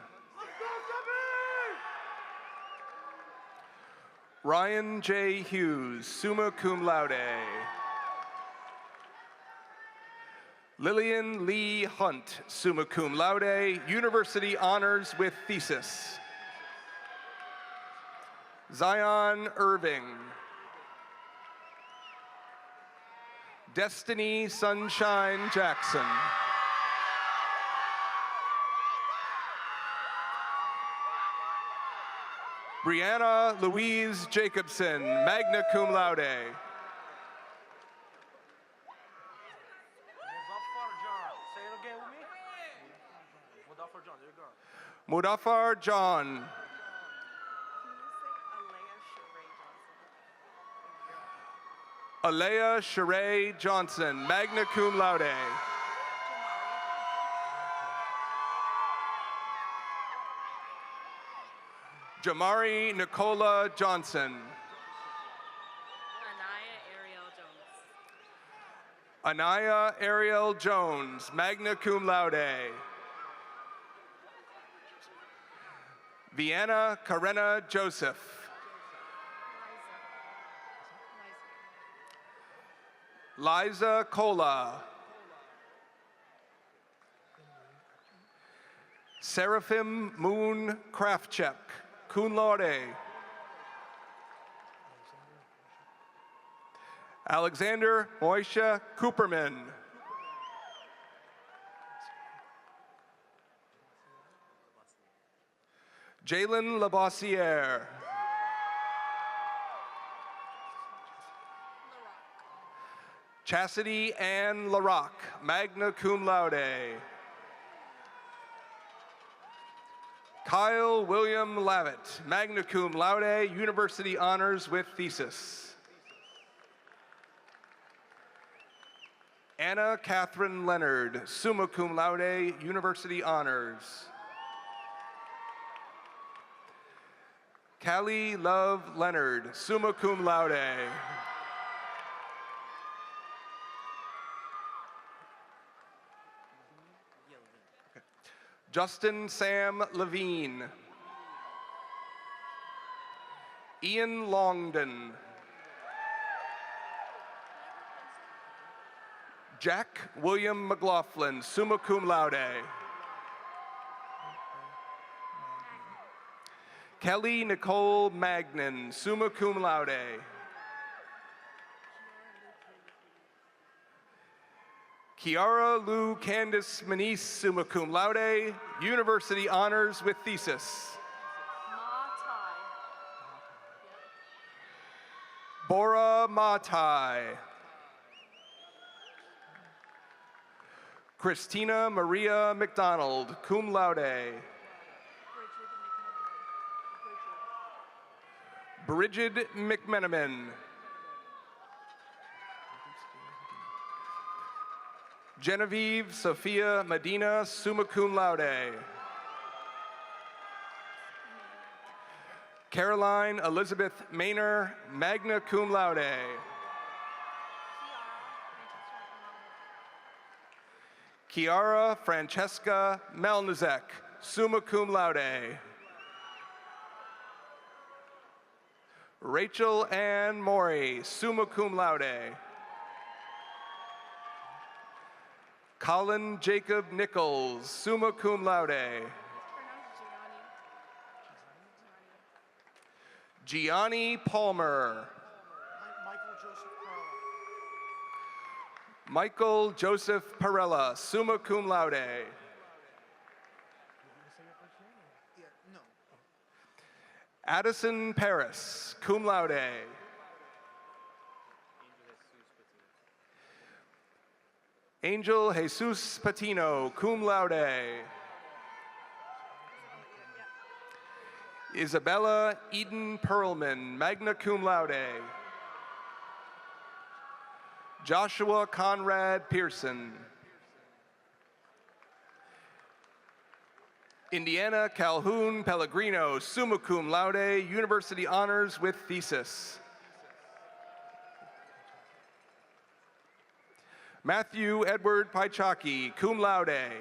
Ryan J. Hughes, summa cum laude. Lillian Lee Hunt, summa cum laude, University Honors with Thesis. Zion Irving. Destiny Sunshine Jackson. Brianna Louise Jacobson, magna cum laude. Mudaffar John. Alea Sheree Johnson, magna cum laude. Jamari Nicola Johnson. Anaya Ariel Jones, magna cum laude. Vienna Karena Joseph. Liza Cola. Seraphim Moon Kraftchek, cum laude. Alexander Moisha Cooperman. Jalen Labossiere. Chastity Ann LaRock, magna cum laude. Kyle William Lavitt, magna cum laude, University Honors with Thesis. Anna Catherine Leonard, summa cum laude, University Honors. Callie Love Leonard, summa cum laude. Justin Sam Levine. Ian Longden. Jack William McLaughlin, summa cum laude. Kelly Nicole Magnan, summa cum laude. Kiara Lou Candice Manice, summa cum laude, University Honors with Thesis. Bora Matai. Christina Maria McDonald, cum laude. Bridget McMenamin. Genevieve Sophia Medina, summa cum laude. Caroline Elizabeth Maynor, magna cum laude. Kiara Francesca Melnizek, summa cum laude. Rachel Ann Maury, summa cum laude. Colin Jacob Nichols, summa cum laude. Gianni Palmer. Michael Joseph Perella, summa cum laude. Addison Paris, cum laude. Angel Jesus Patino, cum laude. Isabella Eden Perlman, magna cum laude. Joshua Conrad Pearson. Indiana Calhoun Pellegrino, summa cum laude, university honors with thesis. Matthew Edward Paichaki, cum laude.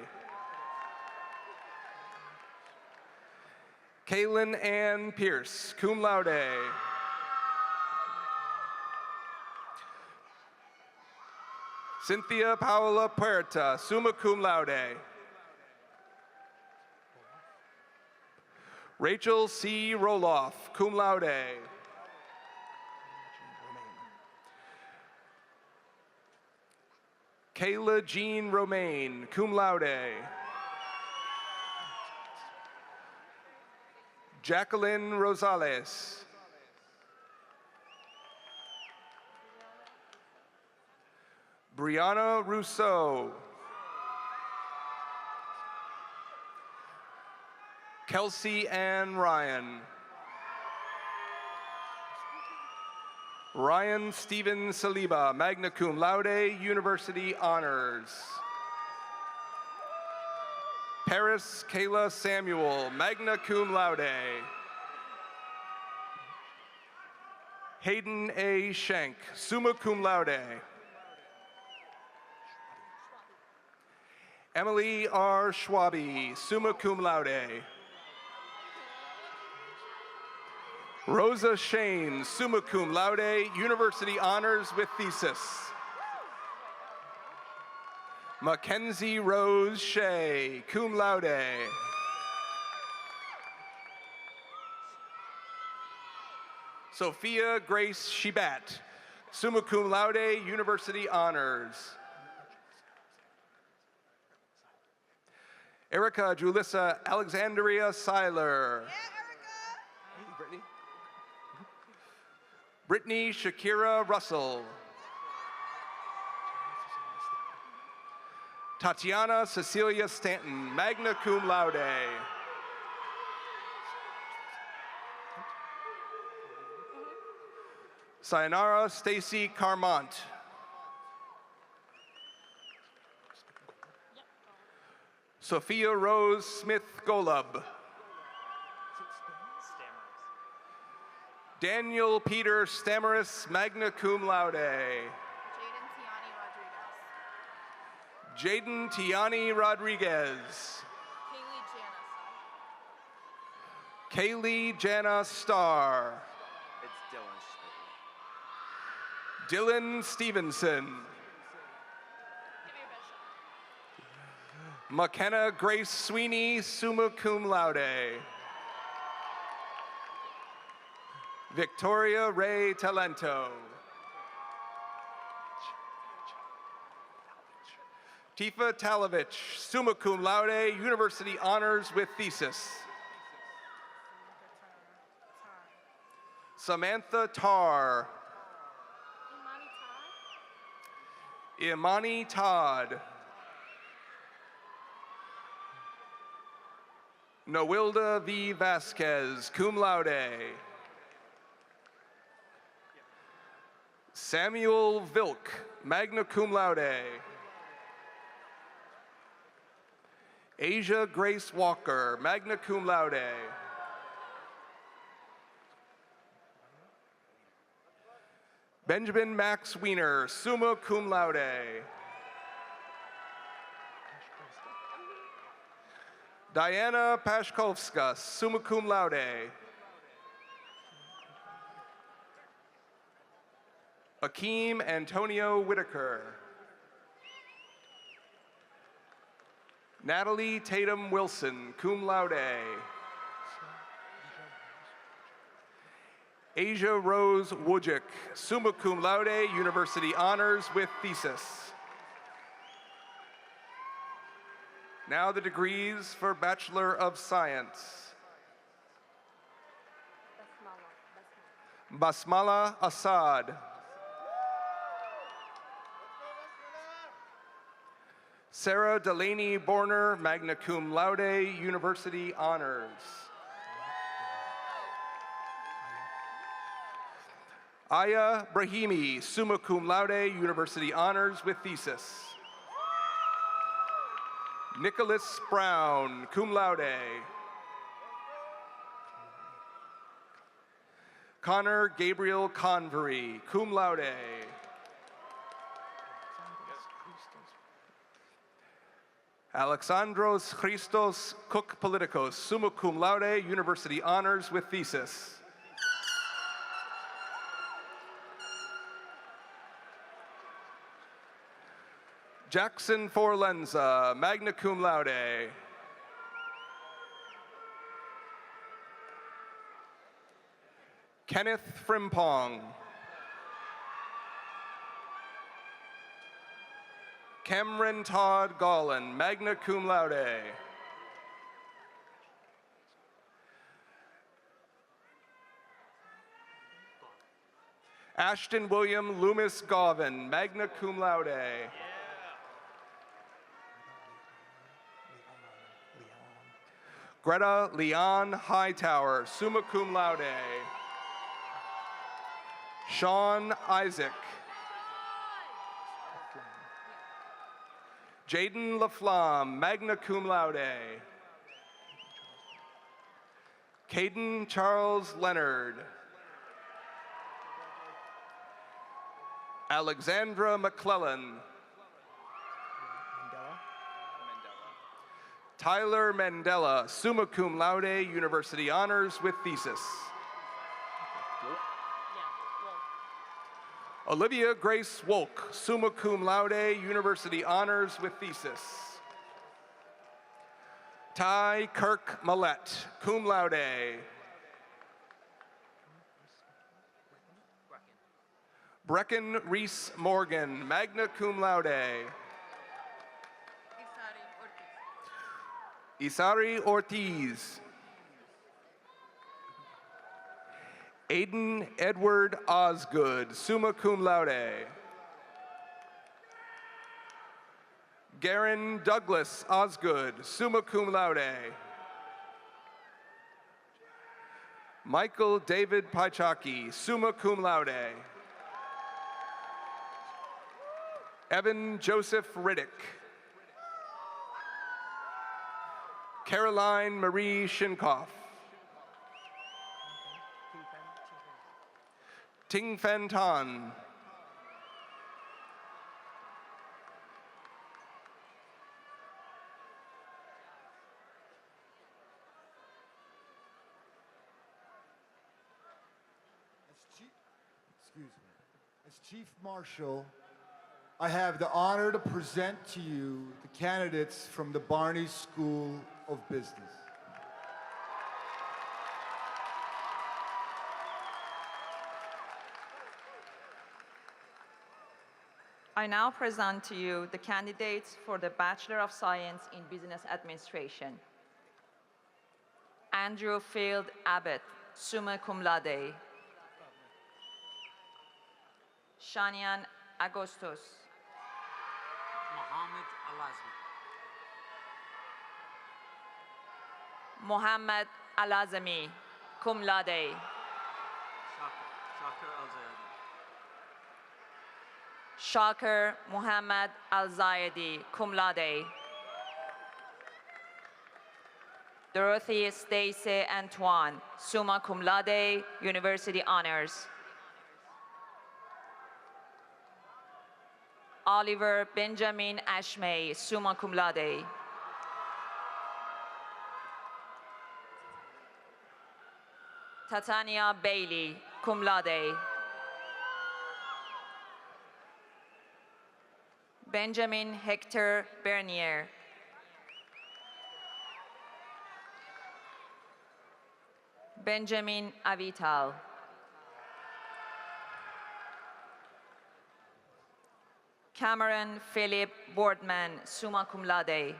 Kaylin Ann Pierce, cum laude. Cynthia Paola Puerta, summa cum laude. Rachel C. Roloff, cum laude. Kayla Jean Romaine, cum laude. Jacqueline Rosales. Brianna Rousseau. Kelsey Ann Ryan. Ryan Stephen Saliba, magna cum laude, university honors. Paris Kayla Samuel, magna cum laude. Hayden A. Schenk, summa cum laude. Emily R. Schwabi, summa cum laude. Rosa Shane, summa cum laude, university honors with thesis. Mackenzie Rose Shea, cum laude. Sophia Grace Shibat, summa cum laude, university honors. Erica Julissa Alexandria Seiler. Brittany Shakira Russell. Tatiana Cecilia Stanton, magna cum laude. Sayonara Stacy Carmont. Sophia Rose Smith Golub. Daniel Peter Stamaris, magna cum laude. Jaden Tiani Rodriguez. Kaylee Jana Starr. It's Dylan Stevenson. McKenna Grace Sweeney, summa cum laude. Victoria Ray Talento. Tifa Talovich, summa cum laude, university honors with thesis. Samantha Tarr. Imani Todd. Noilda V. Vasquez, cum laude. Samuel Vilk, magna cum laude. Asia Grace Walker, magna cum laude. Benjamin Max Wiener, summa cum laude. Diana Pashkovska, summa cum laude. Akeem Antonio Whitaker. Natalie Tatum Wilson, cum laude. Asia Rose Wojcik, summa cum laude, university honors with thesis. Now the degrees for Bachelor of Science. Basmala Assad. Sarah Delaney Borner, magna cum laude, university honors. Aya Brahimi, summa cum laude, university honors with thesis. Nicholas Brown, cum laude. Connor Gabriel Convery, cum laude. Alexandros Christos Cook Politicos, summa cum laude, university honors with thesis. Jackson Forlenza, magna cum laude. Kenneth Frimpong. Cameron Todd Gollin, magna cum laude. Ashton William Loomis Govan, magna cum laude. Greta Leon Hightower, summa cum laude. Sean Isaac. Jaden LaFlamme, magna cum laude. Caden Charles Leonard. Alexandra McClellan. Tyler Mandela, summa cum laude, university honors with thesis. Olivia Grace Wolk, summa cum laude, university honors with thesis. Ty Kirk Millett, cum laude. Brecken Reese Morgan, magna cum laude. Isari Ortiz. Aiden Edward Osgood, summa cum laude. Garen Douglas Osgood, summa cum laude. Michael David Paichaki, summa cum laude. Evan Joseph Riddick. Caroline Marie Shinkoff. Ting Fan Tan. As Chief Marshal, I have the honor to present to you the candidates from the Barney School of Business. I now present to you the candidates for the Bachelor of Science in Business Administration. Andrew Field Abbott, summa cum laude. Shanian Agostos. Mohammed Alazmi, cum laude. Shakir Muhammad Al-Zayedi, cum laude. Dorothy Stacy Antoine, summa cum laude, University Honors. Oliver Benjamin Ashmay, summa cum laude. Tatania Bailey, cum laude. Benjamin Hector Bernier. Benjamin Avital. Cameron Philip Boardman, summa cum laude.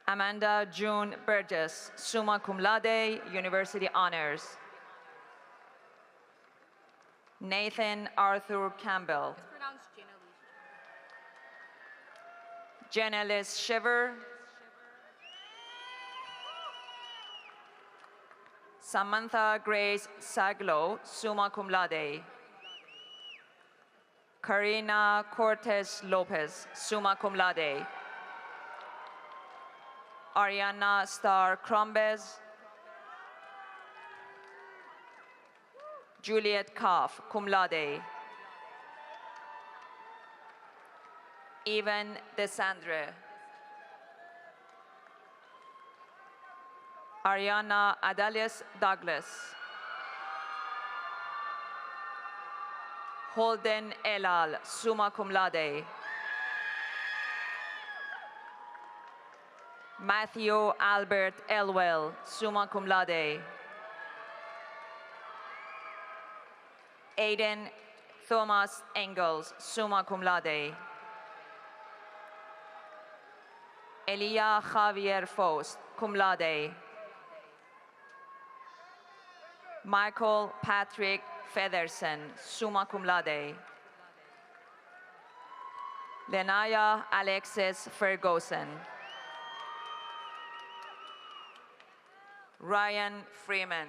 Amanda June Burgess, summa cum laude, University Honors. Nathan Arthur Campbell. It's pronounced Jenelis Shiver. Samantha Grace Saglo, summa cum laude. Karina Cortez Lopez, summa cum laude. Ariana Star Crombez. Juliet Koff, cum laude. Evan Desandre. Ariana Adalius Douglas. Holden Elal, summa cum laude. Matthew Albert Elwell, summa cum laude. Aiden Thomas Engels, summa cum laude. Elia Javier Faust, cum laude. Michael Patrick Featherson, summa cum laude. Lenaya Alexis Ferguson. Ryan Freeman.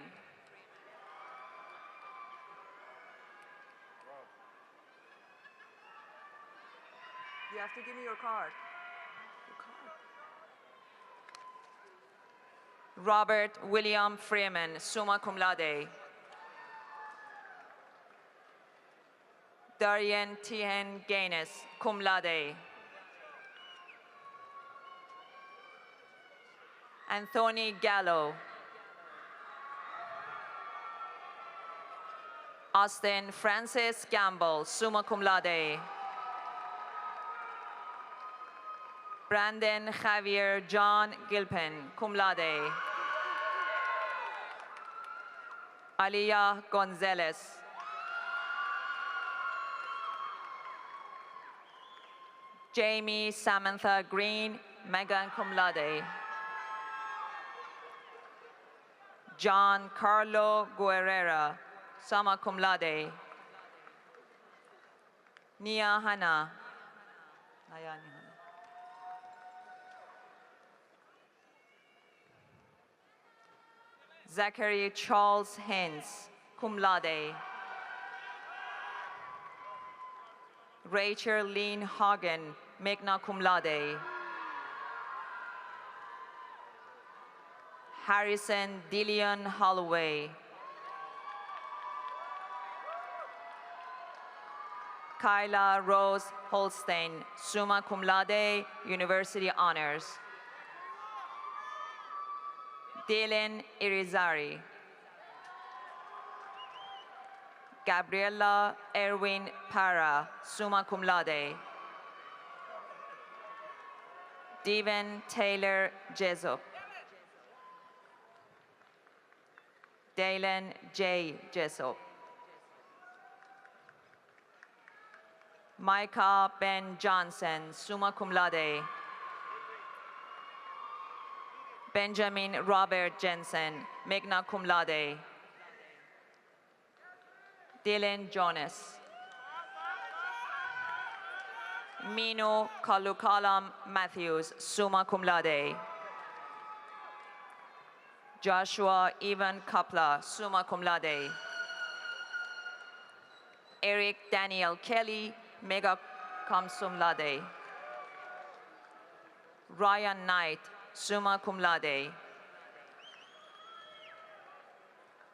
You have to give me your card. Robert William Freeman, summa cum laude. Darian Tihen Gaines, cum laude. Anthony Gallo. Austin Francis Gamble, summa cum laude. Brandon Javier John Gilpin, cum laude. Aliyah Gonzalez. Jamie Samantha Green, magna cum laude. John Carlo Guerrera, summa cum laude. Nia Hana. Zachary Charles Hens, cum laude. Rachel Lynn Hagen, magna cum laude. Harrison Dillion Holloway. Kyla Rose Holstein, summa cum laude, University Honors. Dylan Irizarry. Gabriela Erwin Para, summa cum laude. Devin Taylor Jessup. Dalen J. Jessup. Micah Ben Johnson, summa cum laude. Benjamin Robert Jensen, magna cum laude. Dylan Jonas. Mino Kalukalam Matthews, summa cum laude. Joshua Evan Kapla, summa cum laude. Eric Daniel Kelly, magna cum laude. Ryan Knight, summa cum laude.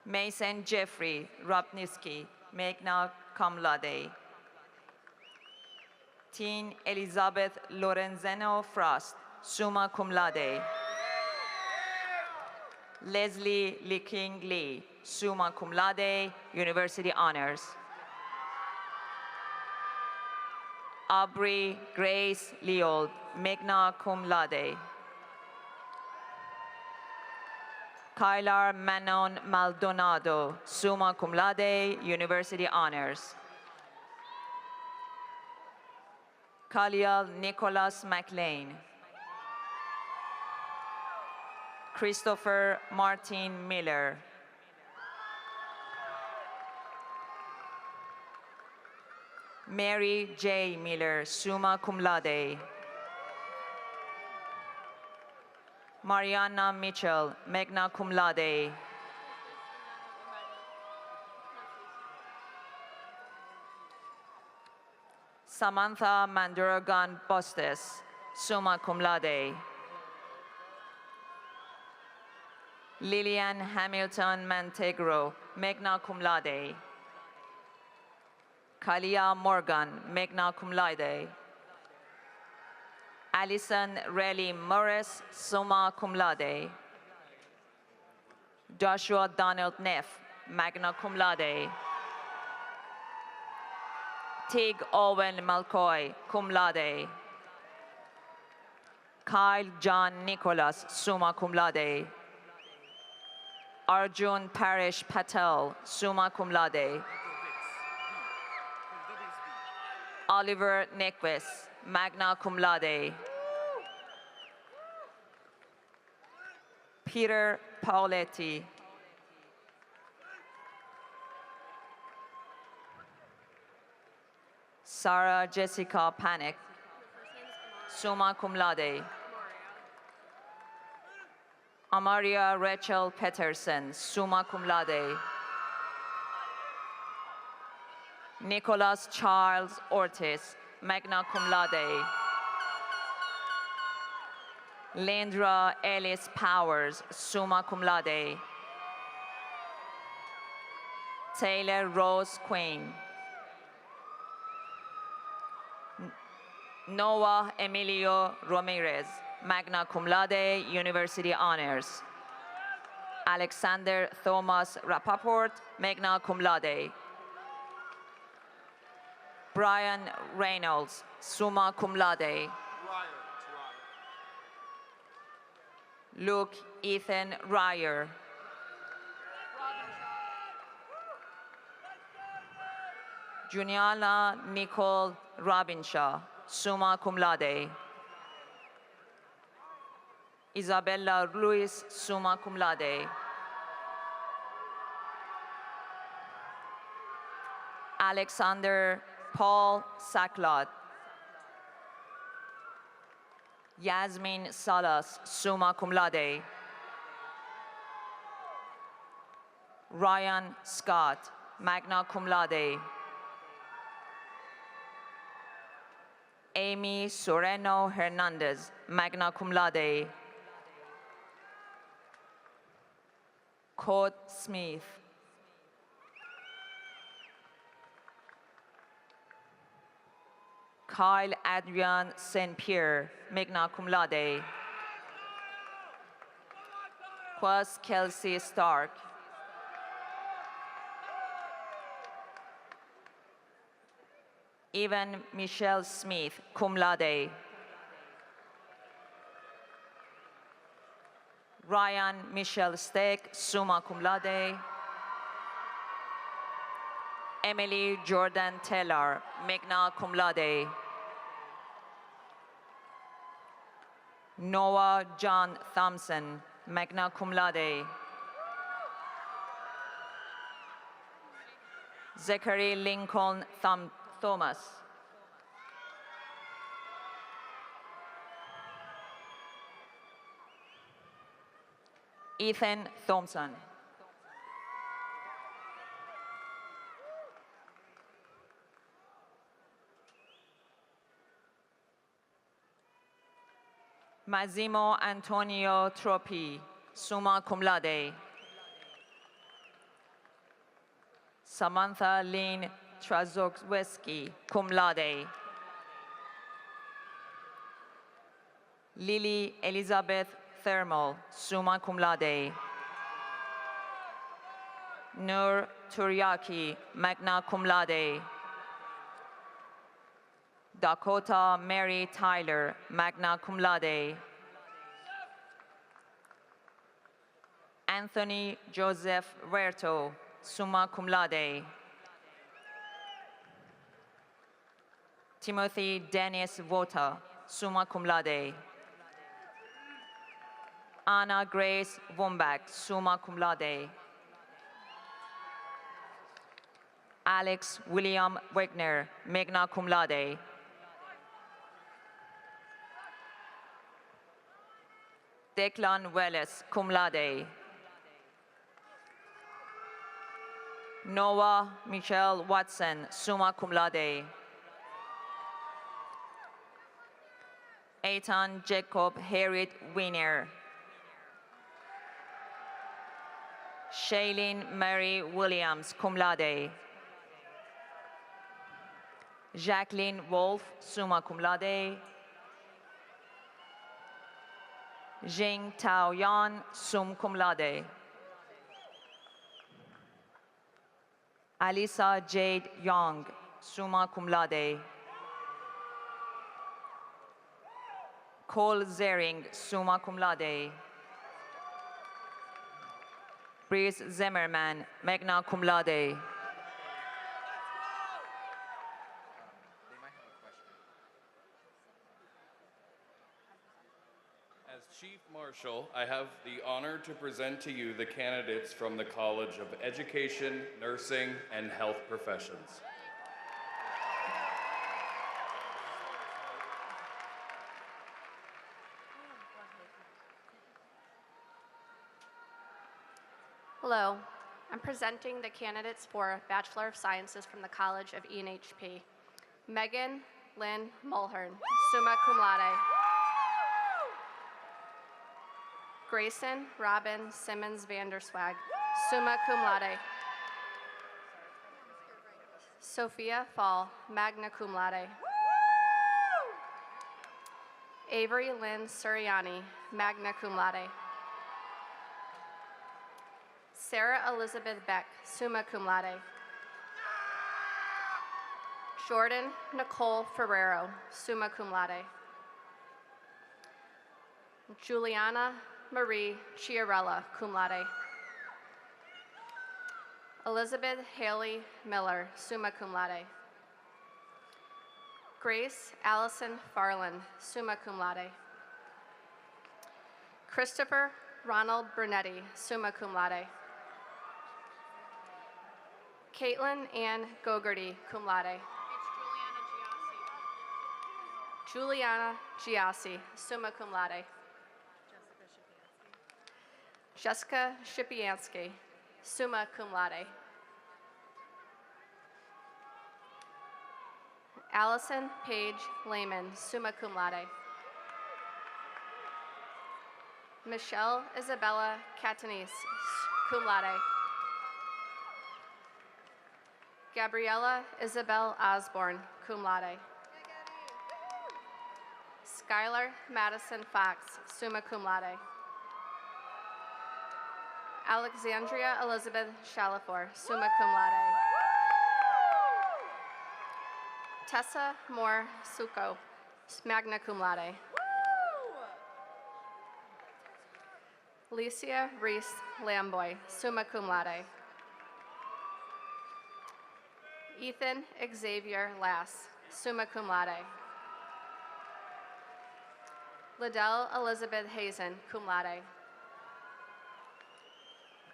Mason Jeffrey Rapnitsky, magna cum laude. Teen Elizabeth Lorenzano Frost, summa cum laude. Leslie Lee-King Lee, summa cum laude, University Honors. Aubrey Grace Leold, magna cum laude. Kylar Manon Maldonado, summa cum laude, University Honors. Khalil Nicholas McLean. Christopher Martin Miller. Mary J. Miller, summa cum laude. Mariana Mitchell, magna cum laude. Samantha Manduragan Bostes, summa cum laude. Lillian Hamilton Mantegro, magna cum laude. Kalia Morgan, magna cum laude. Alison Relly Morris, summa cum laude. Joshua Donald Neff, magna cum laude. Tig Owen Malcoy, cum laude. Kyle John Nicholas, summa cum laude. Arjun Parish Patel, summa cum laude. Oliver Nequist, magna cum laude. Peter Pauletti. Sarah Jessica Panic, summa cum laude. Amaria Rachel Peterson, summa cum laude. Nicholas Charles Ortiz, magna cum laude. Lindra Ellis Powers, summa cum laude. Taylor Rose Quinn. Noah Emilio Ramirez, magna cum laude, University Honors. Alexander Thomas Rappaport, magna cum laude. Brian Reynolds, summa cum laude. Luke Ethan Ryer. Juniala Nicole Robinshaw, summa cum laude. Isabella Ruiz, summa cum laude. Alexander Paul Saklot. Yasmin Salas, summa cum laude. Ryan Scott, magna cum laude. Amy Soreno Hernandez, magna cum laude. Code Smith. Kyle Adrian St. Pierre, magna cum laude. Quas Kelsey Stark. Evan Michelle Smith, cum laude. Ryan Michelle Steck, summa cum laude. Emily Jordan Taylor, magna cum laude. Noah John Thompson, magna cum laude. Zachary Lincoln Thomas. Ethan Thompson. Massimo Antonio Troppi, summa cum laude. Samantha Lynn Trzaskowski, cum laude. Lily Elizabeth Thermal, summa cum laude. Nur Turiaki, magna cum laude. Dakota Mary Tyler, magna cum laude. Anthony Joseph Huerto, summa cum laude. Timothy Dennis Vota, summa cum laude. Anna Grace Wombach, summa cum laude. Alex William Wegner, magna cum laude. Declan Welles, cum laude. Noah Michelle Watson, summa cum laude. Ethan Jacob Harriet Wiener. Shailene Mary Williams, cum laude. Jacqueline Wolf, summa cum laude. Jing Tao Yan, sum cum laude. Alisa Jade Young, summa cum laude. Cole Zering, summa cum laude. Brice Zimmerman, magna cum laude. As Chief Marshal, I have the honor to present to you the candidates from the College of Education, Nursing, and Health Professions. Hello, I'm presenting the candidates for Bachelor of Sciences from the College of ENHP. Megan Lynn Mulhern, summa cum laude. Grayson Robin Simmons Vanderswag, summa cum laude. Sophia Fall, magna cum laude. Avery Lynn Suriani, magna cum laude. Sarah Elizabeth Beck, summa cum laude. Jordan Nicole Ferrero, summa cum laude. Juliana Marie Chiarella, cum laude. Elizabeth Haley Miller, summa cum laude. Grace Allison Farland, summa cum laude. Christopher Ronald Brunetti, summa cum laude. Caitlin Ann Gogarty, cum laude. Juliana Giassi, summa cum laude. Jessica Shipiansky, summa cum laude. Allison Paige Lehman, summa cum laude. Michelle Isabella Catanese, cum laude. Gabriella Isabel Osborne, cum laude. Skylar Madison Fox, summa cum laude. Alexandria Elizabeth Shalafor, summa cum laude. Tessa Moore Suko, magna cum laude. Licia Reese Lamboy, summa cum laude. Ethan Xavier Lass, summa cum laude. Liddell Elizabeth Hazen, cum laude.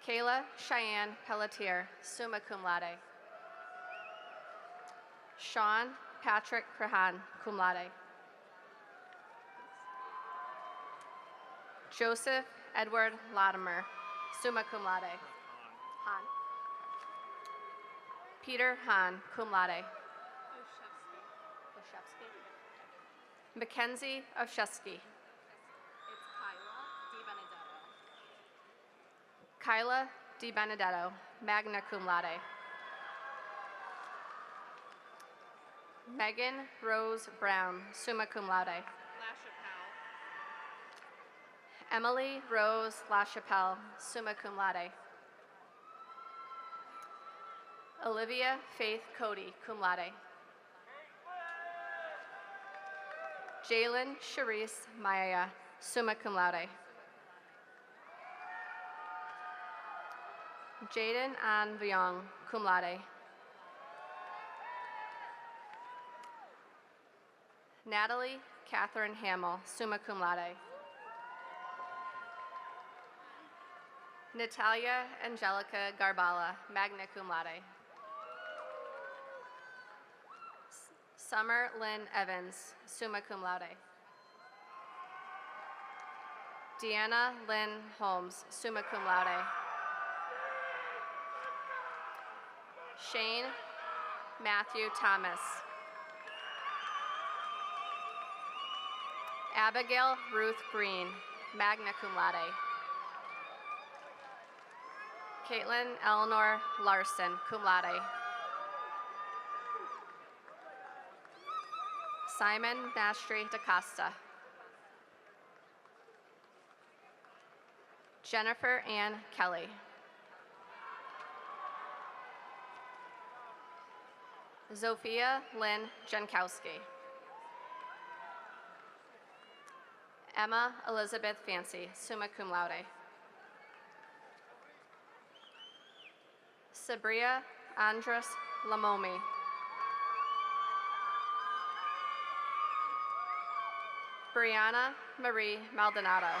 Kayla Cheyenne Pelletier, summa cum laude. Sean Patrick Crahan, cum laude. Joseph Edward Latimer, summa cum laude. Han. Peter Hahn, cum laude. Mackenzie Ovshevsky. Kyla Di Benedetto, magna cum laude. Megan Rose Brown, summa cum laude. Emily Rose LaChapelle, summa cum laude. Olivia Faith Cody, cum laude. Jalen Charisse Maya, summa cum laude. Jaden An Vyong, cum laude. Natalie Catherine Hamill, summa cum laude. Natalia Angelica Garbala, magna cum laude. Summer Lynn Evans, summa cum laude. Deanna Lynn Holmes, summa cum laude. Shane Matthew Thomas. Abigail Ruth Green, magna cum laude. Caitlin Eleanor Larson, cum laude. Simon Nastri DaCosta. Jennifer Ann Kelly. Zofia Lynn Jankowski. Emma Elizabeth Fancy, summa cum laude. Sabria Andres Lamomi. Brianna Marie Maldonado,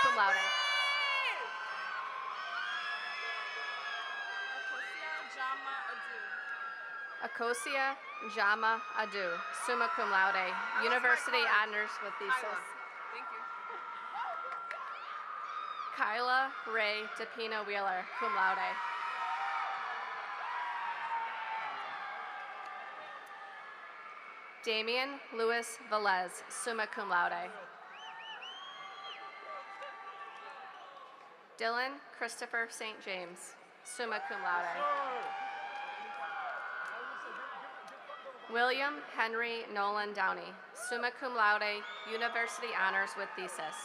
cum laude. Akosia Jama Adu, summa cum laude, University Honors with Thesis. Thank you. Kyla Ray DePina Wheeler, cum laude. Damian Louis Velez, summa cum laude. Dylan Christopher St. James, summa cum laude. William Henry Nolan Downey, summa cum laude, University Honors with Thesis.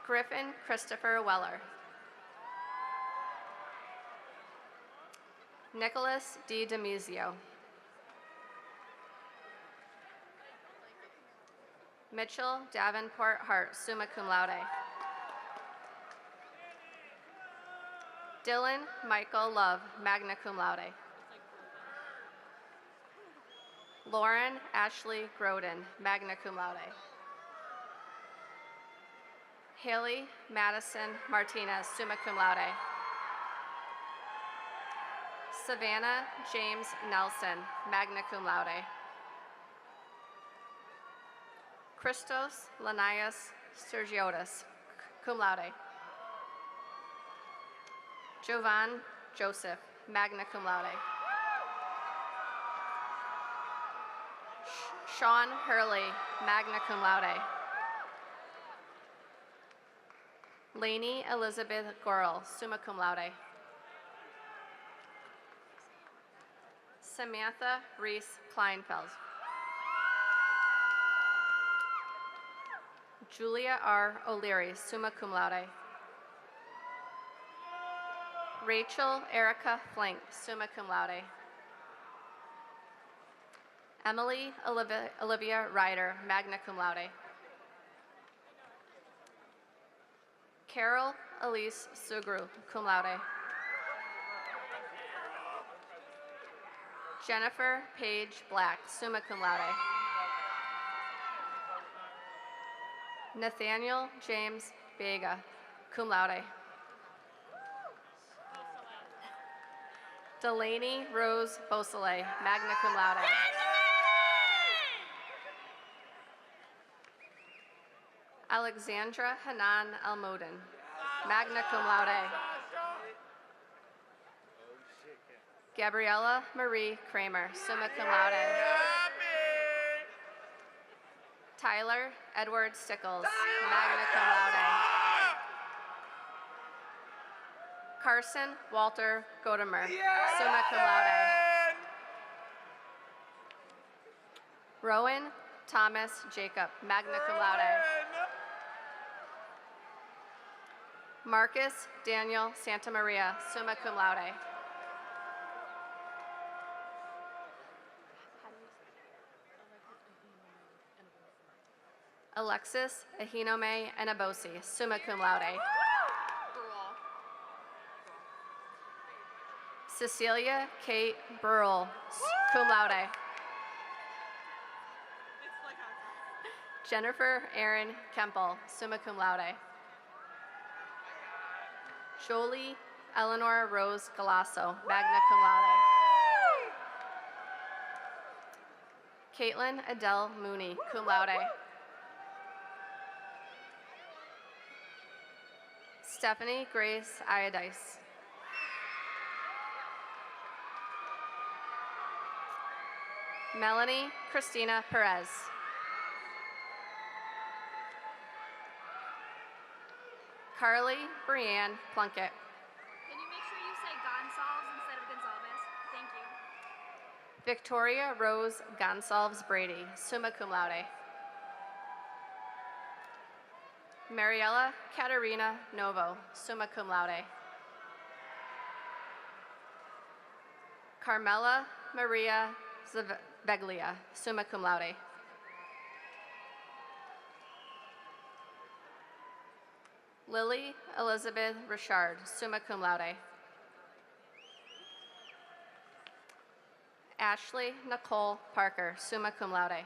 Griffin Christopher Weller. Nicholas D. Demizio. Mitchell Davenport Hart, summa cum laude. Dylan Michael Love, magna cum laude. Lauren Ashley Groden, magna cum laude. Haley Madison Martinez, summa cum laude. Savannah James Nelson, magna cum laude. Christos Lanias Sergiotis, cum laude. Jovan Joseph, magna cum laude. Sean Hurley, magna cum laude. Lainey Elizabeth Gorel, summa cum laude. Samantha Reese Kleinfeld. Julia R. O'Leary, summa cum laude. Rachel Erica Flank, summa cum laude. Emily Olivia Ryder, magna cum laude. Carol Elise Sugru, cum laude. Jennifer Paige Black, summa cum laude. Nathaniel James Vega, cum laude. Delaney Rose Beausoleil, magna cum laude. Alexandra Hanan Almoden, magna cum laude. Gabriella Marie Kramer, summa cum laude. Tyler Edward Stickles, magna cum laude. Carson Walter Godimer, summa cum laude. Rowan Thomas Jacob, magna cum laude. Marcus Daniel Santamaria, summa cum laude. Alexis Ahinome Enabosi, summa cum laude. Cecilia Kate Burrell, cum laude. Jennifer Erin Kemple, summa cum laude. Jolie Eleanor Rose Galasso, magna cum laude. Caitlin Adele Mooney, cum laude. Stephanie Grace Iodice. Melanie Christina Perez. Carly Brianne Plunkett. Can you make sure you say Gonsalves instead of Gonzalez? Thank you. Victoria Rose Gonsalves Brady, summa cum laude. Mariella Katerina Novo, summa cum laude. Carmela Maria Zaveglia, summa cum laude. Lily Elizabeth Richard, summa cum laude. Ashley Nicole Parker, summa cum laude.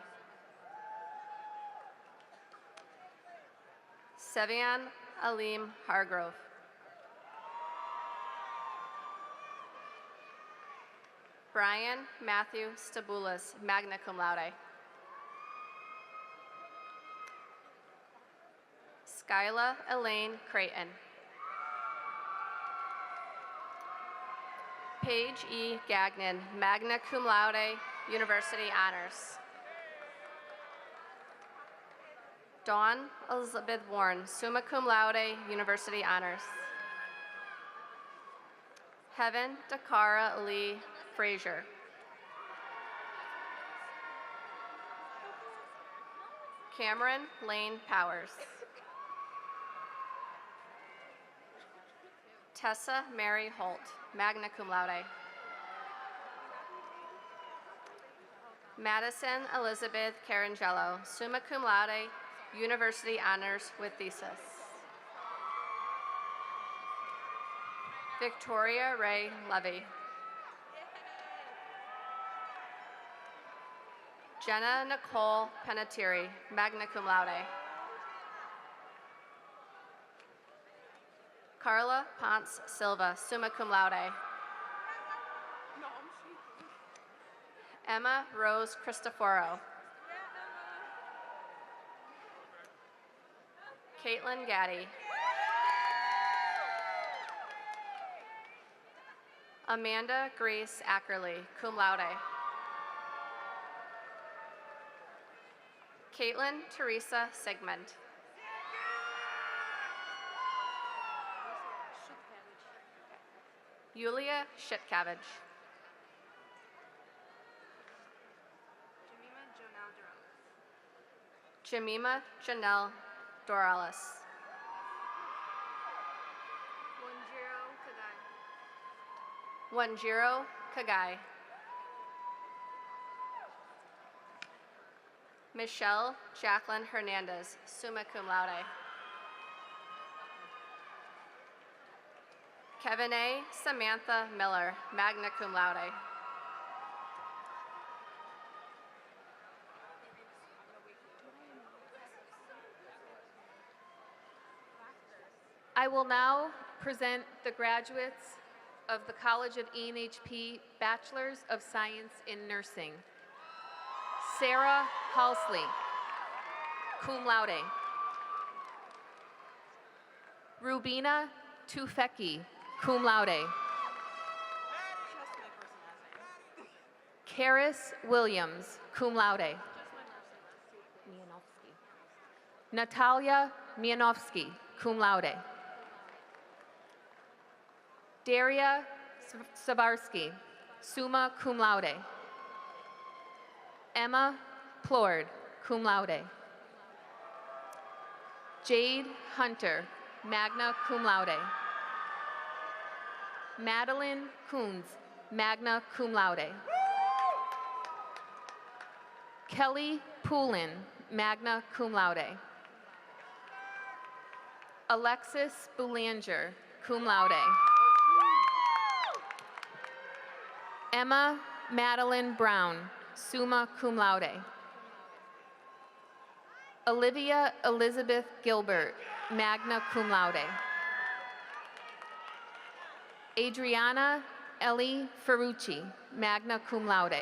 Sevian Alim Hargrove. Brian Matthew Stabulis, magna cum laude. Skyla Elaine Creighton. Paige E. Gagnon, magna cum laude, University Honors. Dawn Elizabeth Warren, summa cum laude, University Honors. Heaven Dakara Lee Frazier. Cameron Lane Powers. Tessa Mary Holt, magna cum laude. Madison Elizabeth Carangello, summa cum laude, University Honors with Thesis. Victoria Ray Levy. Jenna Nicole Penatieri, magna cum laude. Carla Ponce Silva, summa cum laude. Emma Rose Cristoforo. Caitlin Gaddy. Amanda Grace Ackerley, cum laude. Caitlin Teresa Sigmund. Yulia Shitkavage. Jamima Janelle Doralis. Wanjiro Kagai. Michelle Jacqueline Hernandez, summa cum laude. Kevin A. Samantha Miller, magna cum laude. I will now present the graduates of the College of ENHP Bachelors of Science in Nursing. Sarah Halsley, cum laude. Rubina Tufeki, cum laude. Karis Williams, cum laude. Natalia Mianowski, cum laude. Daria Savarsky, summa cum laude. Emma Plord, cum laude. Jade Hunter, magna cum laude. Madeline Coons, magna cum laude. Kelly Poulin, magna cum laude. Alexis Boulanger, cum laude. Emma Madeline Brown, summa cum laude. Olivia Elizabeth Gilbert, magna cum laude. Adriana Ellie Ferrucci, magna cum laude.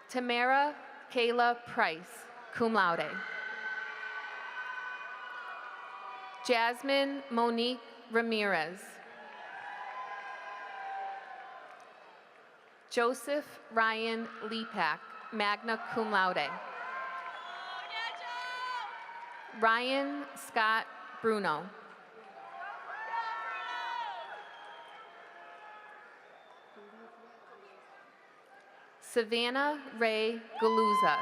Tamara Kayla Price, cum laude. Jasmine Monique Ramirez. Joseph Ryan Lepak, magna cum laude. Ryan Scott Bruno. Savannah Ray Galuza.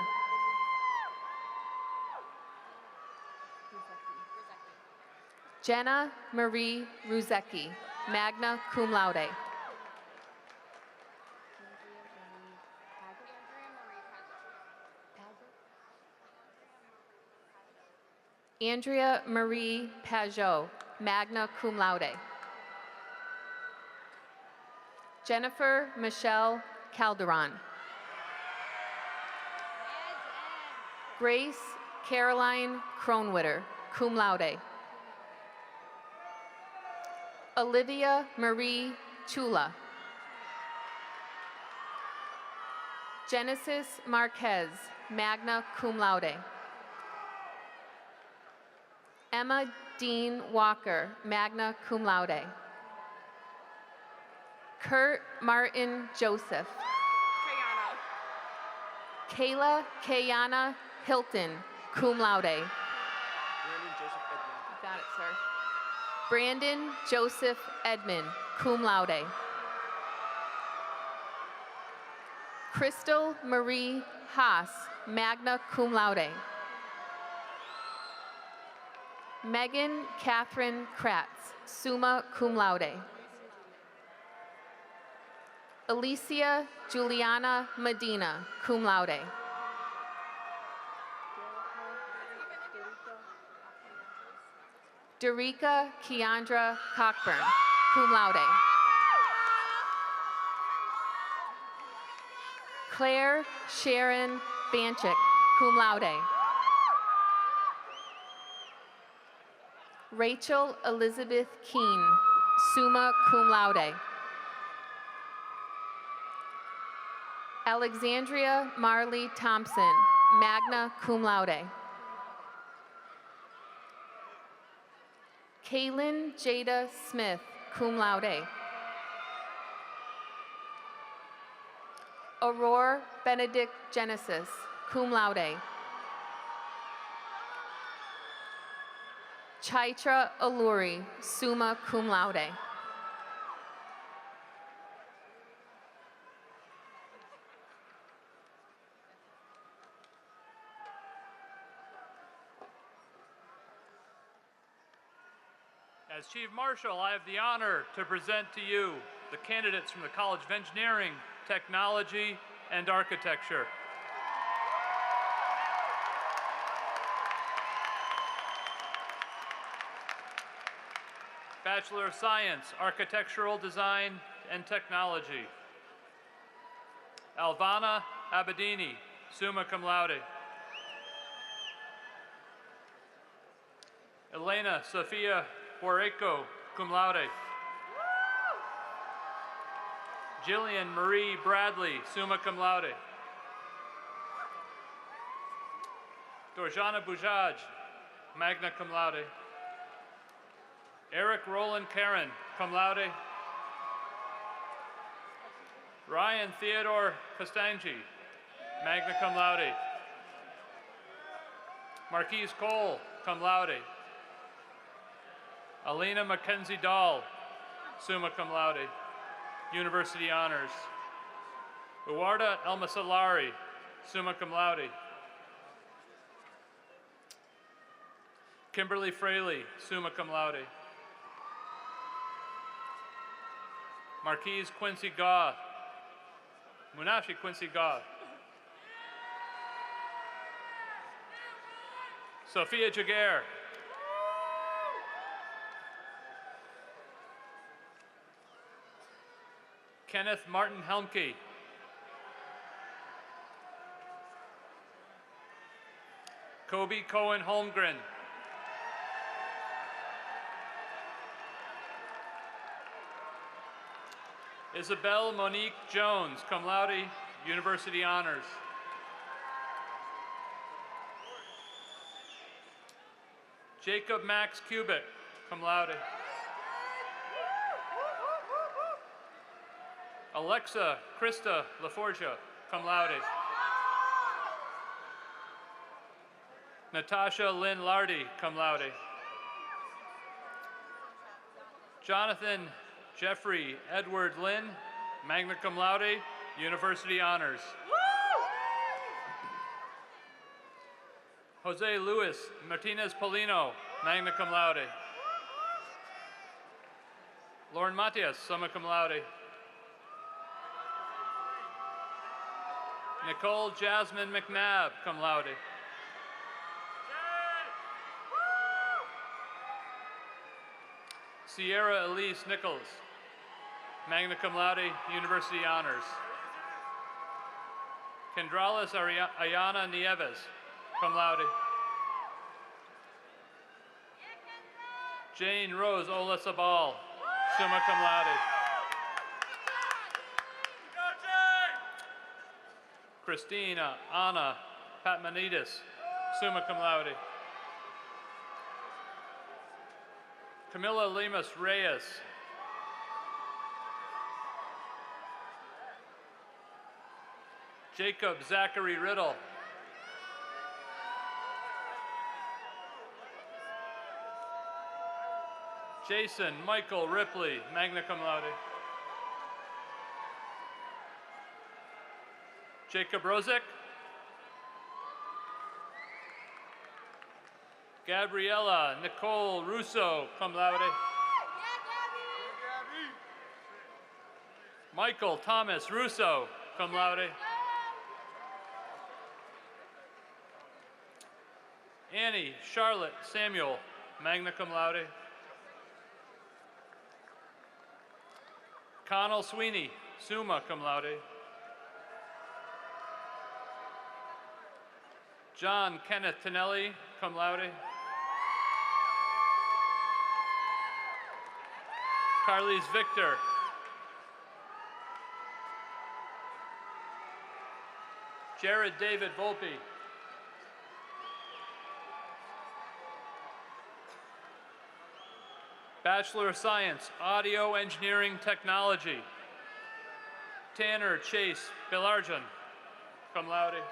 Jenna Marie Ruzecki, magna cum laude. Andrea Marie Pajot, magna cum laude. Jennifer Michelle Calderon. Grace Caroline Kronwitter, cum laude. Olivia Marie Chula. Genesis Marquez, magna cum laude. Emma Dean Walker, magna cum laude. Kurt Martin Joseph. Kayla Kayana Hilton, cum laude. Got it, sir. Brandon Joseph Edmond, cum laude. Crystal Marie Haas, magna cum laude. Megan Catherine Kratz, summa cum laude. Alicia Juliana Medina, cum laude. Derica Keandra Cockburn, cum laude. Claire Sharon Banchik, cum laude. Rachel Elizabeth Keene, summa cum laude. Alexandria Marley Thompson, magna cum laude. Kaylin Jada Smith, cum laude. Aurora Benedict Genesis, cum laude. Chaitra Alluri, summa cum laude. As Chief Marshal, I have the honor to present to you the candidates from the College of Engineering, Technology, and Architecture. Bachelor of Science, Architectural Design and Technology. Alvana Abedini, summa cum laude. Elena Sofia Borreco, cum laude. Jillian Marie Bradley, summa cum laude. Dorjana Bujaj, magna cum laude. Eric Roland Karen, cum laude. Ryan Theodore Costangi, magna cum laude. Marquise Cole, cum laude. Alina Mackenzie Dahl, summa cum laude, University Honors. Uwarda Elmasalari, summa cum laude. Kimberly Fraley, summa cum laude. Marquise Quincy Gaw, Munashi Quincy Gaw. Sophia Jaguar. Kenneth Martin Helmke. Kobe Cohen Holmgren. Isabel Monique Jones, cum laude, University Honors. Jacob Max Kubik, cum laude. Alexa Krista Laforgia, cum laude. Natasha Lynn Lardy, cum laude. Jonathan Jeffrey Edward Lynn, magna cum laude, University Honors. Jose Luis Martinez Polino, magna cum laude. Lauren Matias, summa cum laude. Nicole Jasmine McNabb, cum laude. Sierra Elise Nichols, magna cum laude, University Honors. Kendralis Ayana Nieves, cum laude. Jane Rose Olasabal, summa cum laude. Christina Anna Patmanidis, summa cum laude. Camilla Lemus Reyes. Jacob Zachary Riddle. Jason Michael Ripley, magna cum laude. Jacob Rosick. Gabriella Nicole Russo, cum laude. Michael Thomas Russo, cum laude. Annie Charlotte Samuel, magna cum laude. Connell Sweeney, summa cum laude. John Kenneth Tonelli, cum laude. Carlise Victor. Jared David Volpe. Bachelor of Science, Audio Engineering Technology. Tanner Chase Belarjan, cum laude.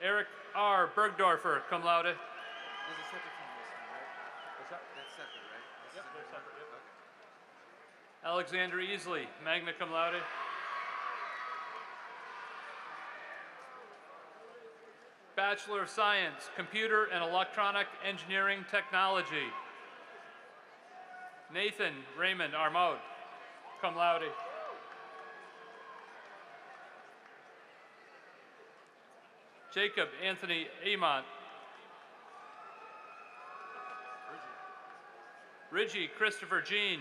Eric R. Bergdorfer, cum laude. There's a separate from this one, right? What's that? That's separate, right? Yep, they're separate. Yep. Okay. Alexander Easley, magna cum laude. Bachelor of Science, Computer and Electronic Engineering Technology. Nathan Raymond Armaud, cum laude. Jacob Anthony Amont. Ridgie Christopher Jean.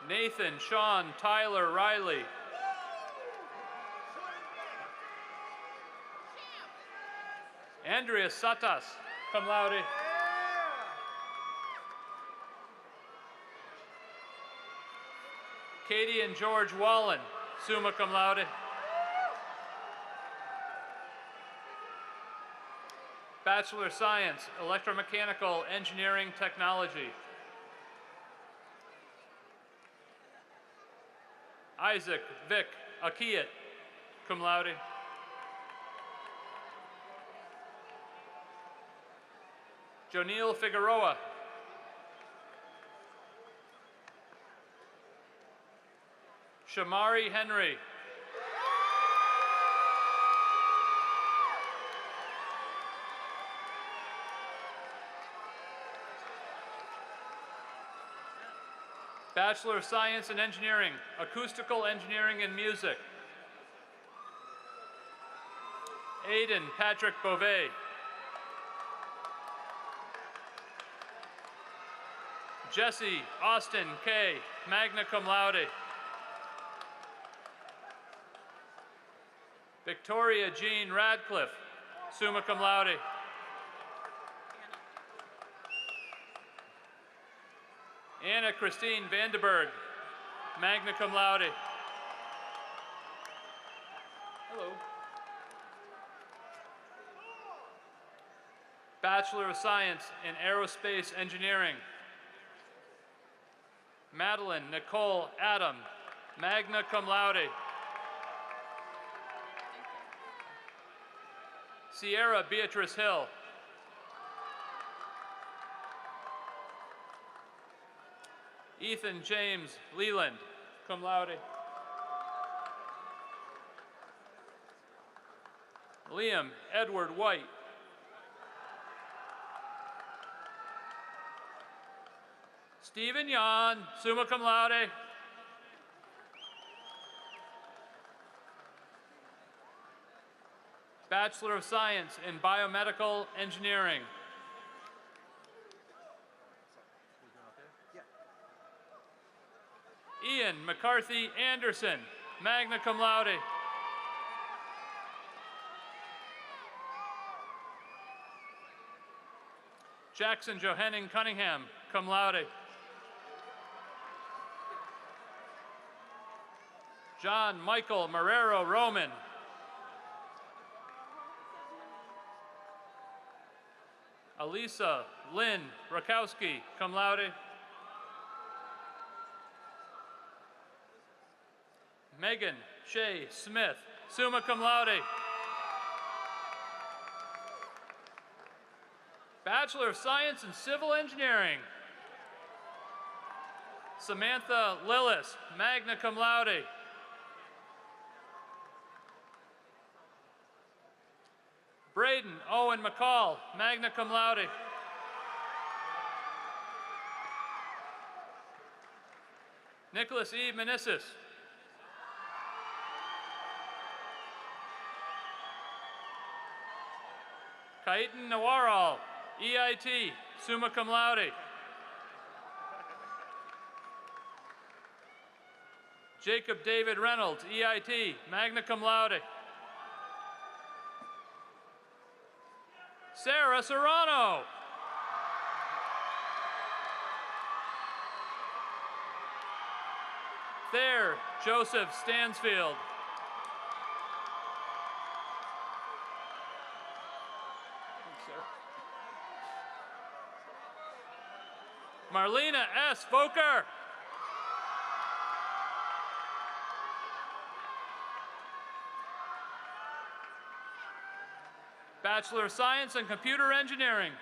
Nathan Sean Tyler Riley. Andrea Satas, cum laude. Katie and George Wallen, summa cum laude. Bachelor of Science, Electromechanical Engineering Technology. Isaac Vic Akiyat, cum laude. Jonil Figueroa. Shamari Henry. Bachelor of Science in Engineering, Acoustical Engineering and Music. Aidan Patrick Beauvais. Jesse Austin K., magna cum laude. Victoria Jean Radcliffe, summa cum laude. Anna Christine Vandenberg, magna cum laude. Hello. Bachelor of Science in Aerospace Engineering. Madeline Nicole Adam, magna cum laude. Sierra Beatrice Hill. Ethan James Leland, cum laude. Liam Edward White. Stephen Yan, summa cum laude. Bachelor of Science in Biomedical Engineering. Ian McCarthy Anderson, magna cum laude. Jackson Johanning Cunningham, cum laude. John Michael Marrero Roman. Elisa Lynn Rakowski, cum laude. Megan Shea Smith, summa cum laude. Bachelor of Science in Civil Engineering. Samantha Lillis, magna cum laude. Braden Owen McCall, magna cum laude. Nicholas E. Menissus. Kaitan Nawaral, EIT, summa cum laude. Jacob David Reynolds, EIT, magna cum laude. Sarah Serrano. Thayer Joseph Stansfield. Marlena S. Volker. Bachelor of Science in Computer Engineering.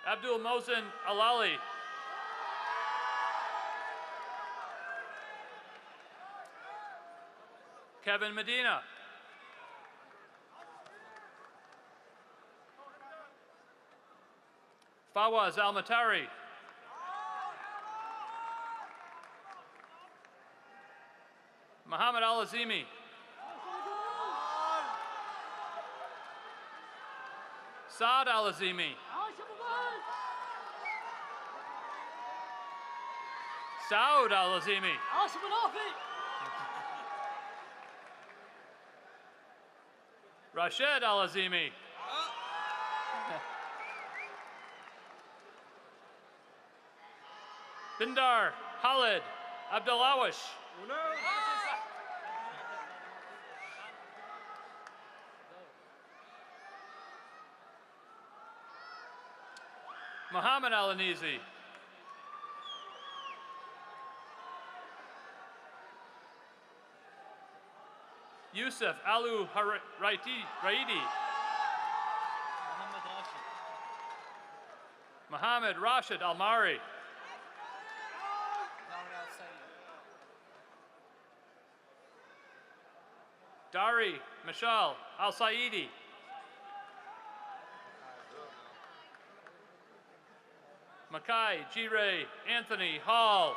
Abdul Mohsen Alali. Kevin Medina. Fawaz Al-Matari. Muhammad Al-Azimi. Saad Al-Azimi. Saud Al-Azimi. Rashid Al-Azimi. Bindar Khalid Abdulawish. Muhammad Al-Anizi. Yusuf Alu Raidi. Mohammed Rashid Almari. Dari Michelle Al-Saidi. Makai Jire Anthony Hall.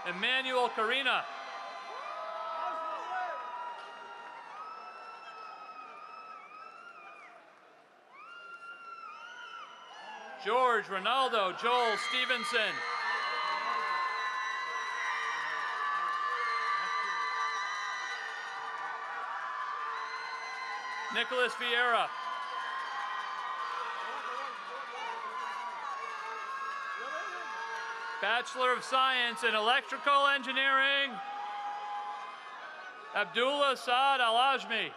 Emmanuel Karina. George Ronaldo Joel Stevenson. Nicholas Vieira. Bachelor of Science in Electrical Engineering, Abdullah Saad Al-Ajmi.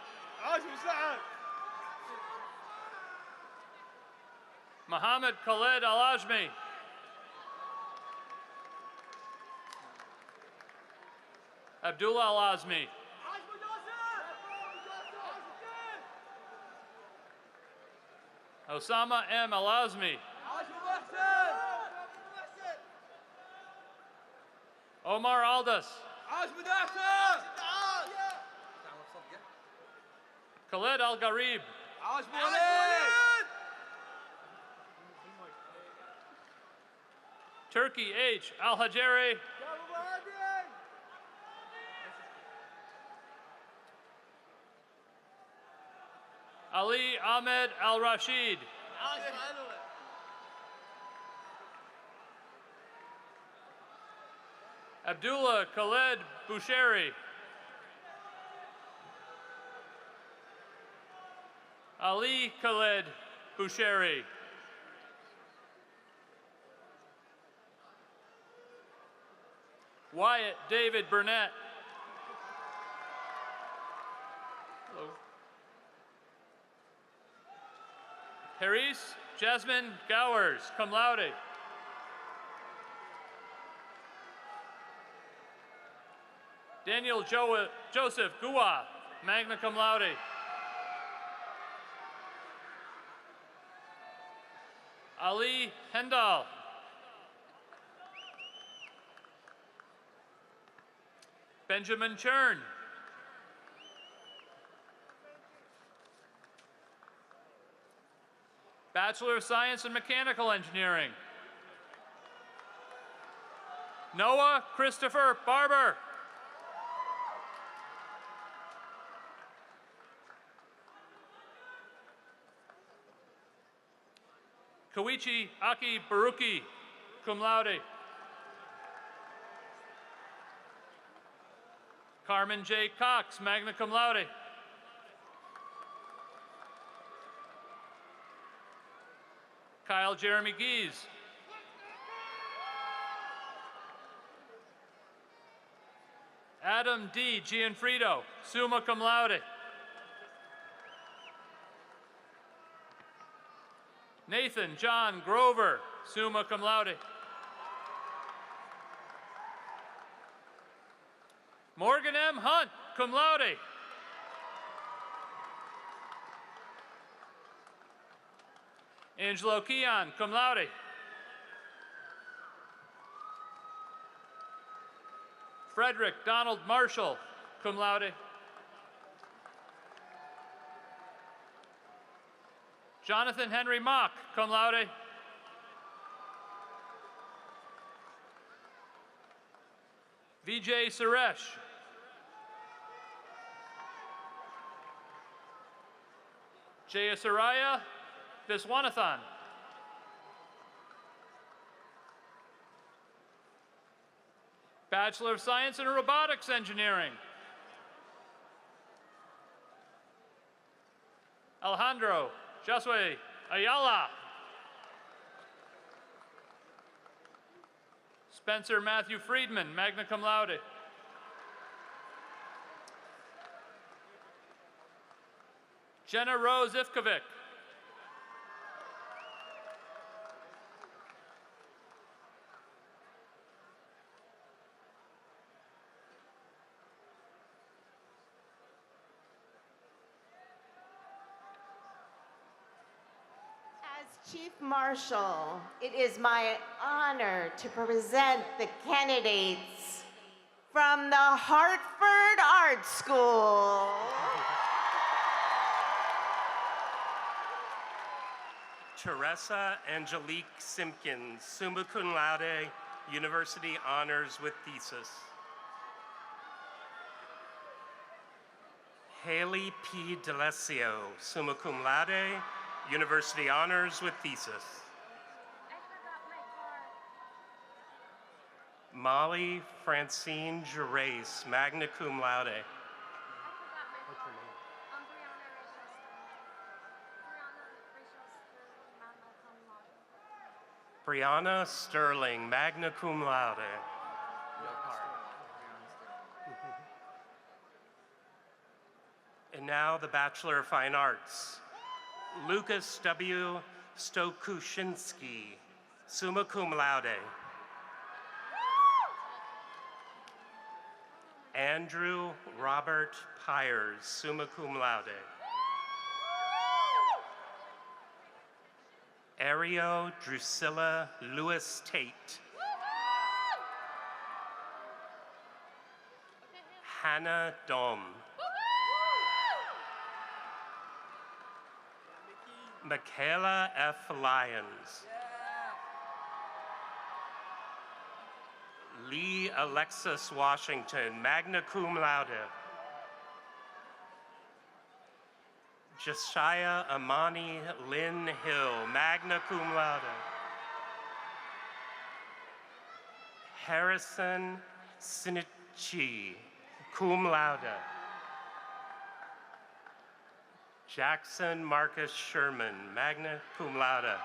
Mohammed Khaled Al-Ajmi. Abdullah Al-Azmi. Osama M. Al-Azmi. Omar Aldas. Khaled Al-Gharib. Turkey H. Al-Hajeri. Ali Ahmed Al-Rashid. Abdullah Khaled Bushari. Ali Khaled Bushari. Wyatt David Burnett. Hello. Harris Jasmine Gowers, cum laude. Daniel Joseph Gua, magna cum laude. Ali Hendal. Benjamin Chern. Bachelor of Science in Mechanical Engineering. Noah Christopher Barber. Koichi Aki Baruki, cum laude. Carmen J. Cox, magna cum laude. Kyle Jeremy Gies. Adam D. Gianfrido, summa cum laude. Nathan John Grover, summa cum laude. Morgan M. Hunt, cum laude. Angelo Keon, cum laude. Frederick Donald Marshall, cum laude. Jonathan Henry Mock, cum laude. Vijay Suresh. Jayasaraya Viswanathan. Bachelor of Science in Robotics Engineering. Alejandro Josue Ayala. Spencer Matthew Friedman, magna cum laude. Jenna Rose Ivkovic. Chief Marshal, it is my honor to present the candidates from the Hartford Art School. Teresa Angelique Simpkins, summa cum laude, University Honors with Thesis. Haley P. D'Alessio, summa cum laude, University Honors with Thesis. Molly Francine Gervais, magna cum laude. Brianna Sterling, magna cum laude. And now the Bachelor of Fine Arts. Lucas W. Stokushinsky, summa cum laude. Andrew Robert Pyers, summa cum laude. Ario Drusilla Lewis Tate. Hannah Dom. Michaela F. Lyons. Lee Alexis Washington, magna cum laude. Josiah Amani Lynn Hill, magna cum laude. Harrison Sinichi, cum laude. Jackson Marcus Sherman, magna cum laude.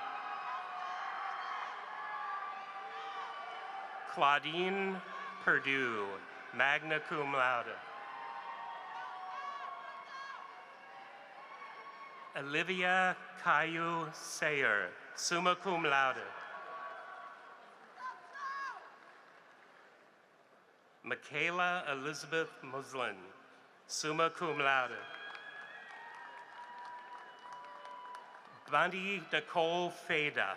Claudine Perdue, magna cum laude. Olivia Caillou Sayer, summa cum laude. Michaela Elizabeth Muslin, summa cum laude. Bundy Nicole Fada.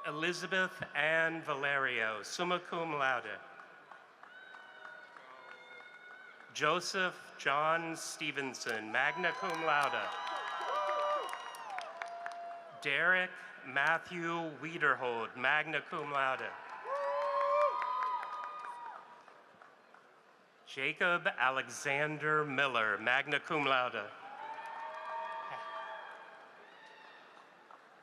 Elizabeth Ann Valerio, summa cum laude. Joseph John Stevenson, magna cum laude. Derek Matthew Wiederhold, magna cum laude. Jacob Alexander Miller, magna cum laude.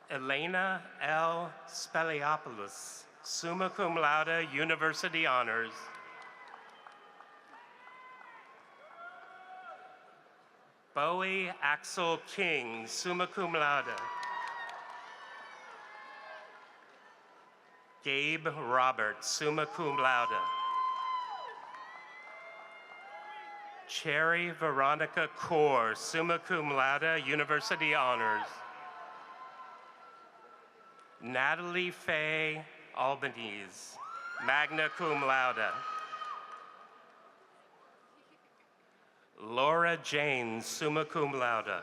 Elena L. Speliopoulos, summa cum laude, University Honors. Bowie Axel King, summa cum laude. Gabe Roberts, summa cum laude. Cherry Veronica Kaur, summa cum laude, University Honors. Natalie Faye Albanese, magna cum laude. Laura Jane, summa cum laude.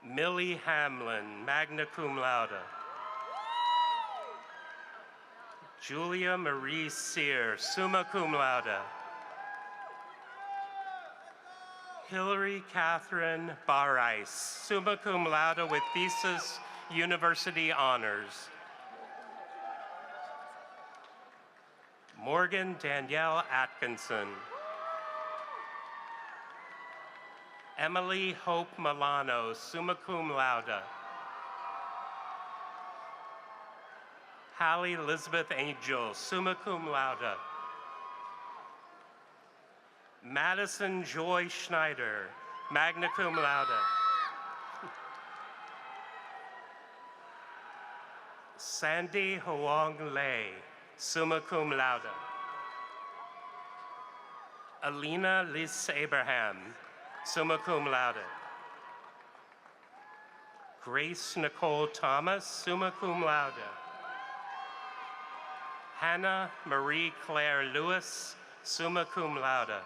Millie Hamlin, magna cum laude. Julia Marie Sear, summa cum laude. Hillary Catherine Barrice, summa cum laude with thesis, University Honors. Morgan Danielle Atkinson. Emily Hope Milano, summa cum laude. Hallie Elizabeth Angel, summa cum laude. Madison Joy Schneider, magna cum laude. Sandy Hoang Lei, summa cum laude. Alina Liz Abraham, summa cum laude. Grace Nicole Thomas, summa cum laude. Hannah Marie Claire Lewis, summa cum laude.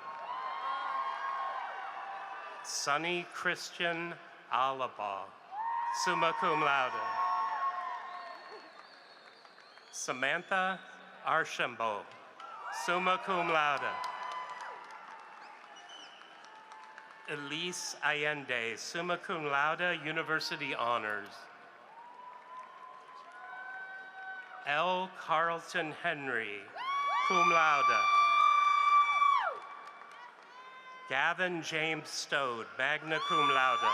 Sonny Christian Alaba, summa cum laude. Samantha Archambault, summa cum laude. Elise Allende, summa cum laude, University Honors. L. Carlton Henry, cum laude. Gavin James Stode, magna cum laude.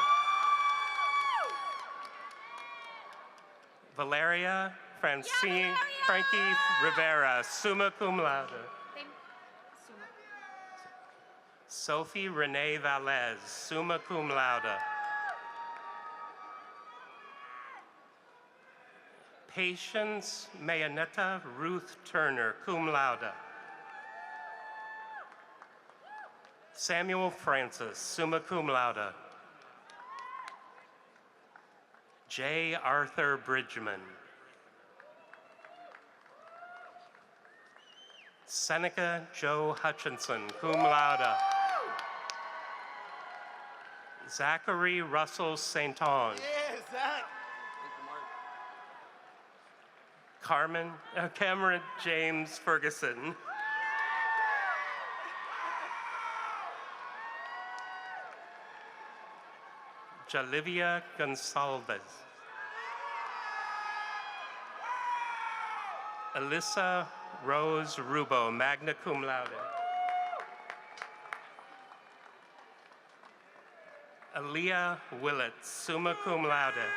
Valeria Francine Frankie Rivera, summa cum laude. Sophie Renee Valez, summa cum laude. Patience Mayanetta Ruth Turner, cum laude. Samuel Francis, summa cum laude. J. Arthur Bridgman. Seneca Joe Hutchinson, cum laude. Zachary Russell St. Ange. Yeah, Zach. Cameron James Ferguson. Jalivia Gonsalves. Alyssa Rose Rubo, magna cum laude. Aaliyah Willett, summa cum laude.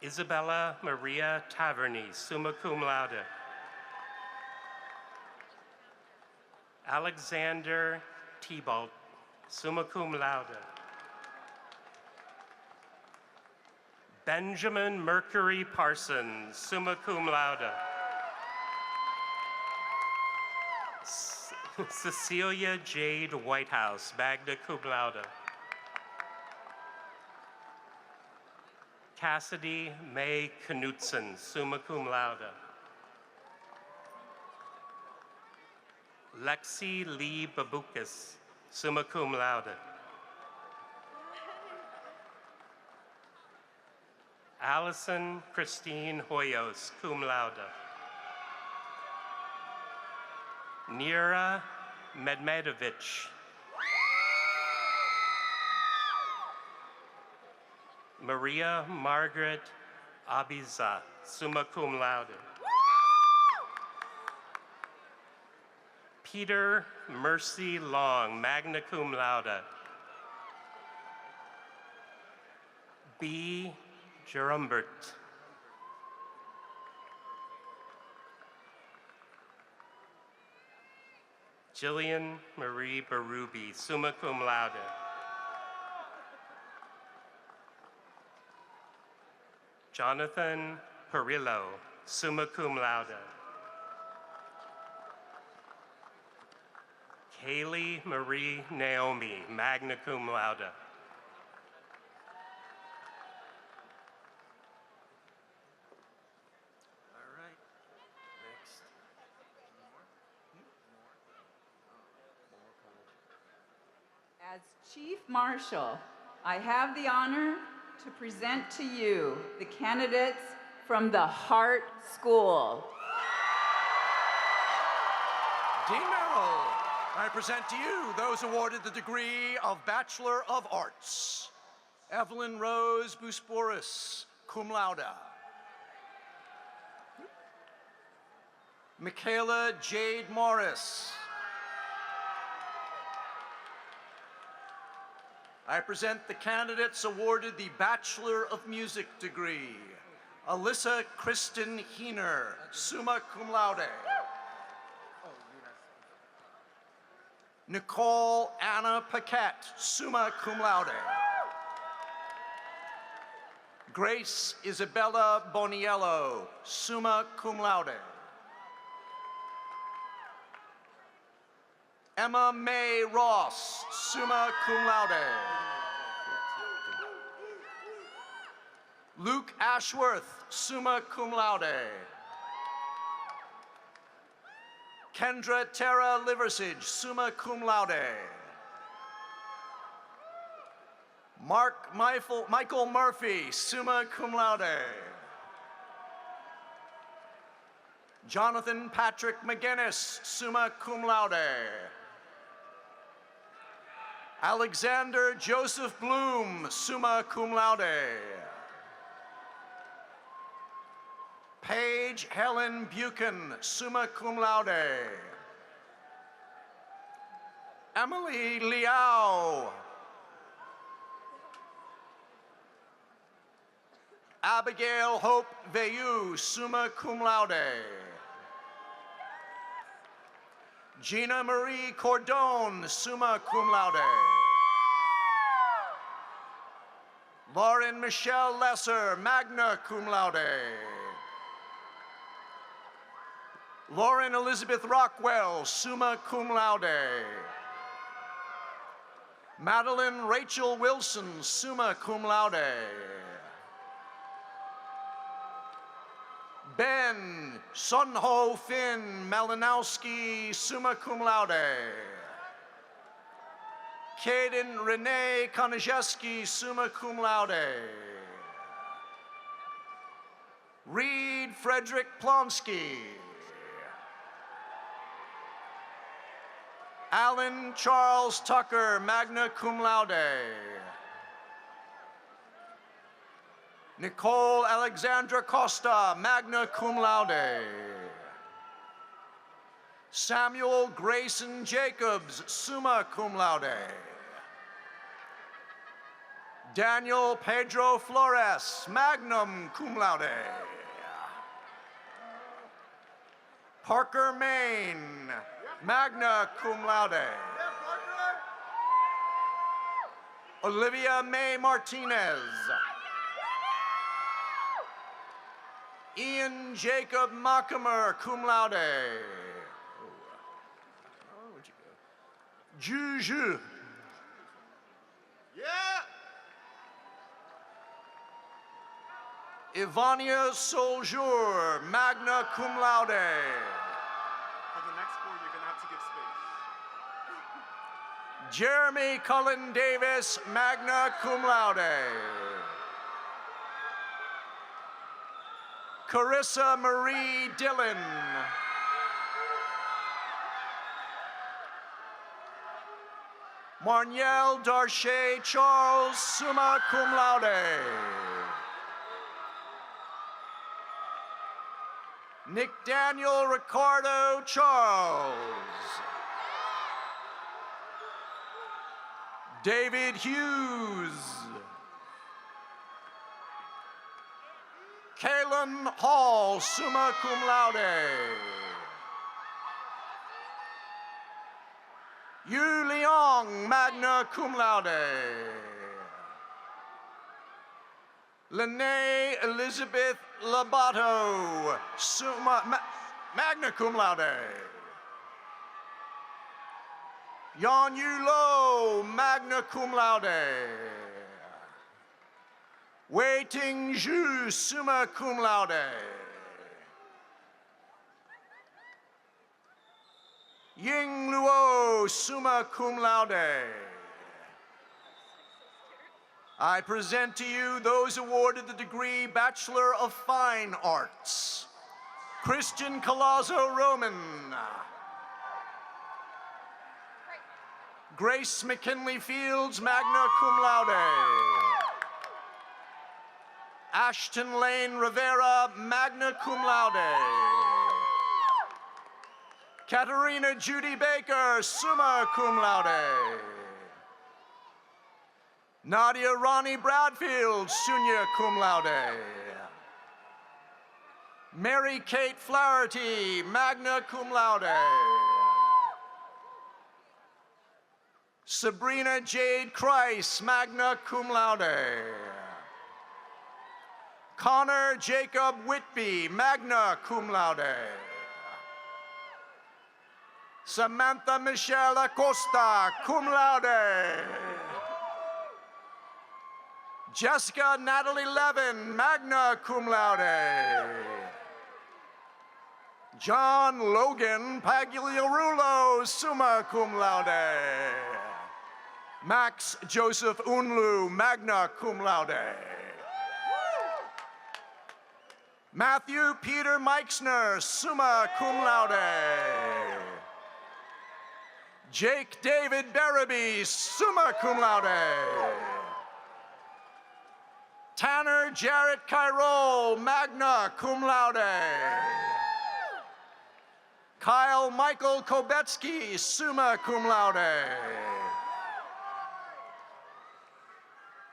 Isabella Maria Taverny, summa cum laude. Alexander Thibault, summa cum laude. Benjamin Mercury Parsons, summa cum laude. Cecilia Jade Whitehouse, magna cum laude. Cassidy May Knutson, summa cum laude. Lexi Lee Babukis, summa cum laude. Allison Christine Hoyos, cum laude. Nira Medmedovich. Maria Margaret Abiza, summa cum laude. Peter Mercy Long, magna cum laude. B. Gerumbert. Jillian Marie Barubi, summa cum laude. Jonathan Perillo, summa cum laude. Kaylee Marie Naomi, magna cum laude. All right. Next. As Chief Marshal, I have the honor to present to you the candidates from the Hart School. Dean Merrill, I present to you those awarded the degree of Bachelor of Arts. Evelyn Rose Busporis, cum laude. Michaela Jade Morris. I present the candidates awarded the Bachelor of Music degree. Alyssa Kristen Heener, summa cum laude. Nicole Anna Paquette, summa cum laude. Grace Isabella Boniello, summa cum laude. Emma Mae Ross, summa cum laude. Luke Ashworth, summa cum laude. Kendra Tara Liversidge, summa cum laude. Michael Murphy, summa cum laude. Jonathan Patrick McGinnis, summa cum laude. Alexander Joseph Bloom, summa cum laude. Paige Helen Buchan, summa cum laude. Emily Liao. Abigail Hope Veyu, summa cum laude. Gina Marie Cordone, summa cum laude. Lauren Michelle Lesser, magna cum laude. Lauren Elizabeth Rockwell, summa cum laude. Madeline Rachel Wilson, summa cum laude. Ben Sunho Finn Malinowski, summa cum laude. Kaden Renee Konajewski, summa cum laude. Reed Frederick Plonsky. Alan Charles Tucker, magna cum laude. Nicole Alexandra Costa, magna cum laude. Samuel Grayson Jacobs, summa cum laude. Daniel Pedro Flores, magnum cum laude. Parker Main, magna cum laude. Olivia May Martinez. Ian Jacob Mackamer, cum laude. Where'd you go? Juju. Yeah. Ivania Soljour, magna cum laude. For the next board, you're gonna have to give space. Jeremy Cullen Davis, magna cum laude. Carissa Marie Dillon. Marnielle Darche Charles, summa cum laude. Nick Daniel Ricardo Charles. David Hughes. Kalen Hall, summa cum laude. Yu Liang, magna cum laude. Lene Elizabeth Labato, magna cum laude. Yan Yu Lo, magna cum laude. Wei Ting Zhu, summa cum laude. Ying Luo, summa cum laude. I present to you those awarded the degree Bachelor of Fine Arts. Christian Colazzo Roman. Grace McKinley Fields, magna cum laude. Ashton Lane Rivera, magna cum laude. Katerina Judy Baker, summa cum laude. Nadia Ronnie Bradfield, summa cum laude. Mary Kate Flaherty, magna cum laude. Sabrina Jade Christ, magna cum laude. Connor Jacob Whitby, magna cum laude. Samantha Michelle Acosta, cum laude. Jessica Natalie Levin, magna cum laude. John Logan Pagliarulo, summa cum laude. Max Joseph Unlu, magna cum laude. Matthew Peter Meixner, summa cum laude. Jake David Barabee, summa cum laude. Tanner Jarrett Kyrol, magna cum laude. Kyle Michael Kobetsky, summa cum laude.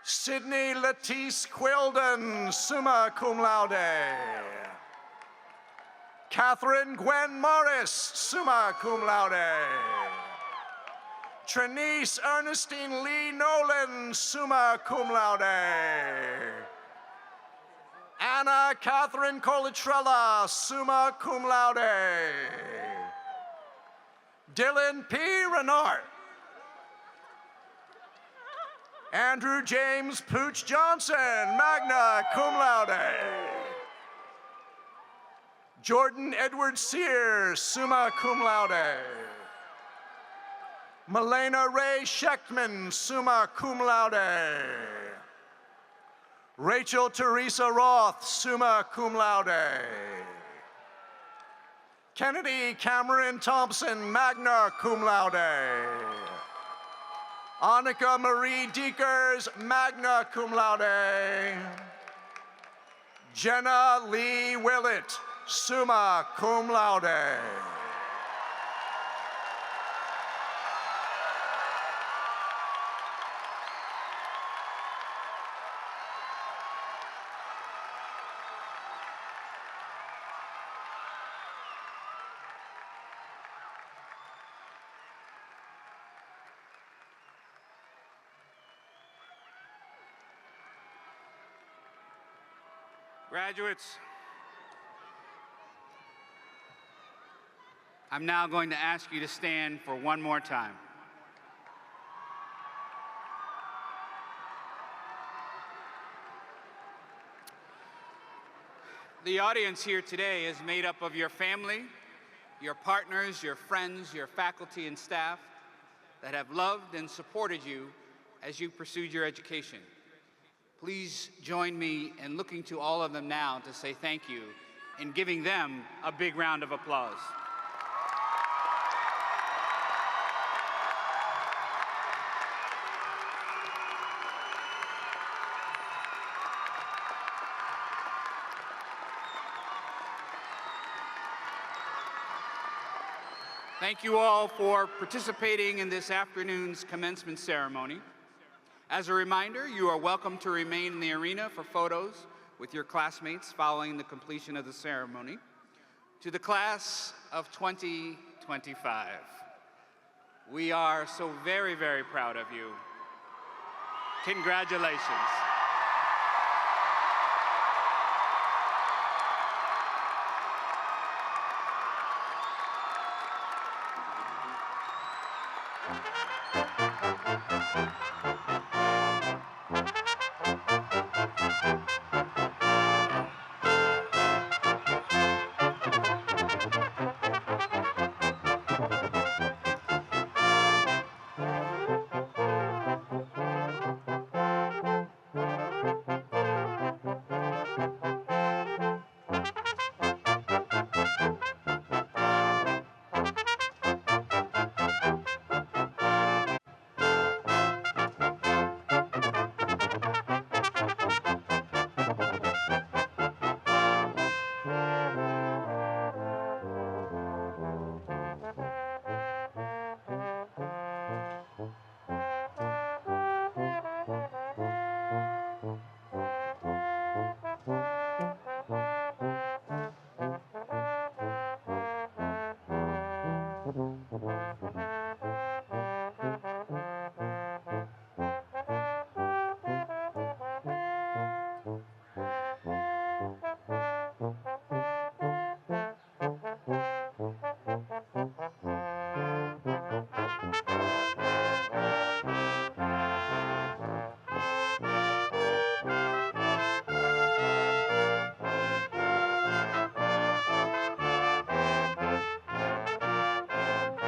Sydney Latisse Quilden, summa cum laude. Catherine Gwen Morris, summa cum laude. Trinice Ernestine Lee Nolan, summa cum laude. Anna Catherine Colatrella, summa cum laude. Dylan P. Renard. Andrew James Pooch Johnson, magna cum laude. Jordan Edward Sears, summa cum laude. Melena Ray Schechtman, summa cum laude. Rachel Teresa Roth, summa cum laude. Kennedy Cameron Thompson, magna cum laude. Annika Marie Diekers, magna cum laude. Jenna Lee Willett, summa cum laude. Graduates, I'm now going to ask you to stand for one more time. The audience here today is made up of your family, your partners, your friends, your faculty and staff that have loved and supported you as you pursued your education. Please join me in looking to all of them now to say thank you and giving them a big round of applause. Thank you all for participating in this afternoon's commencement ceremony. As a reminder, you are welcome to remain in the arena for photos with your classmates following the completion of the ceremony. To the class of 2025, we are so very, very proud of you. Congratulations.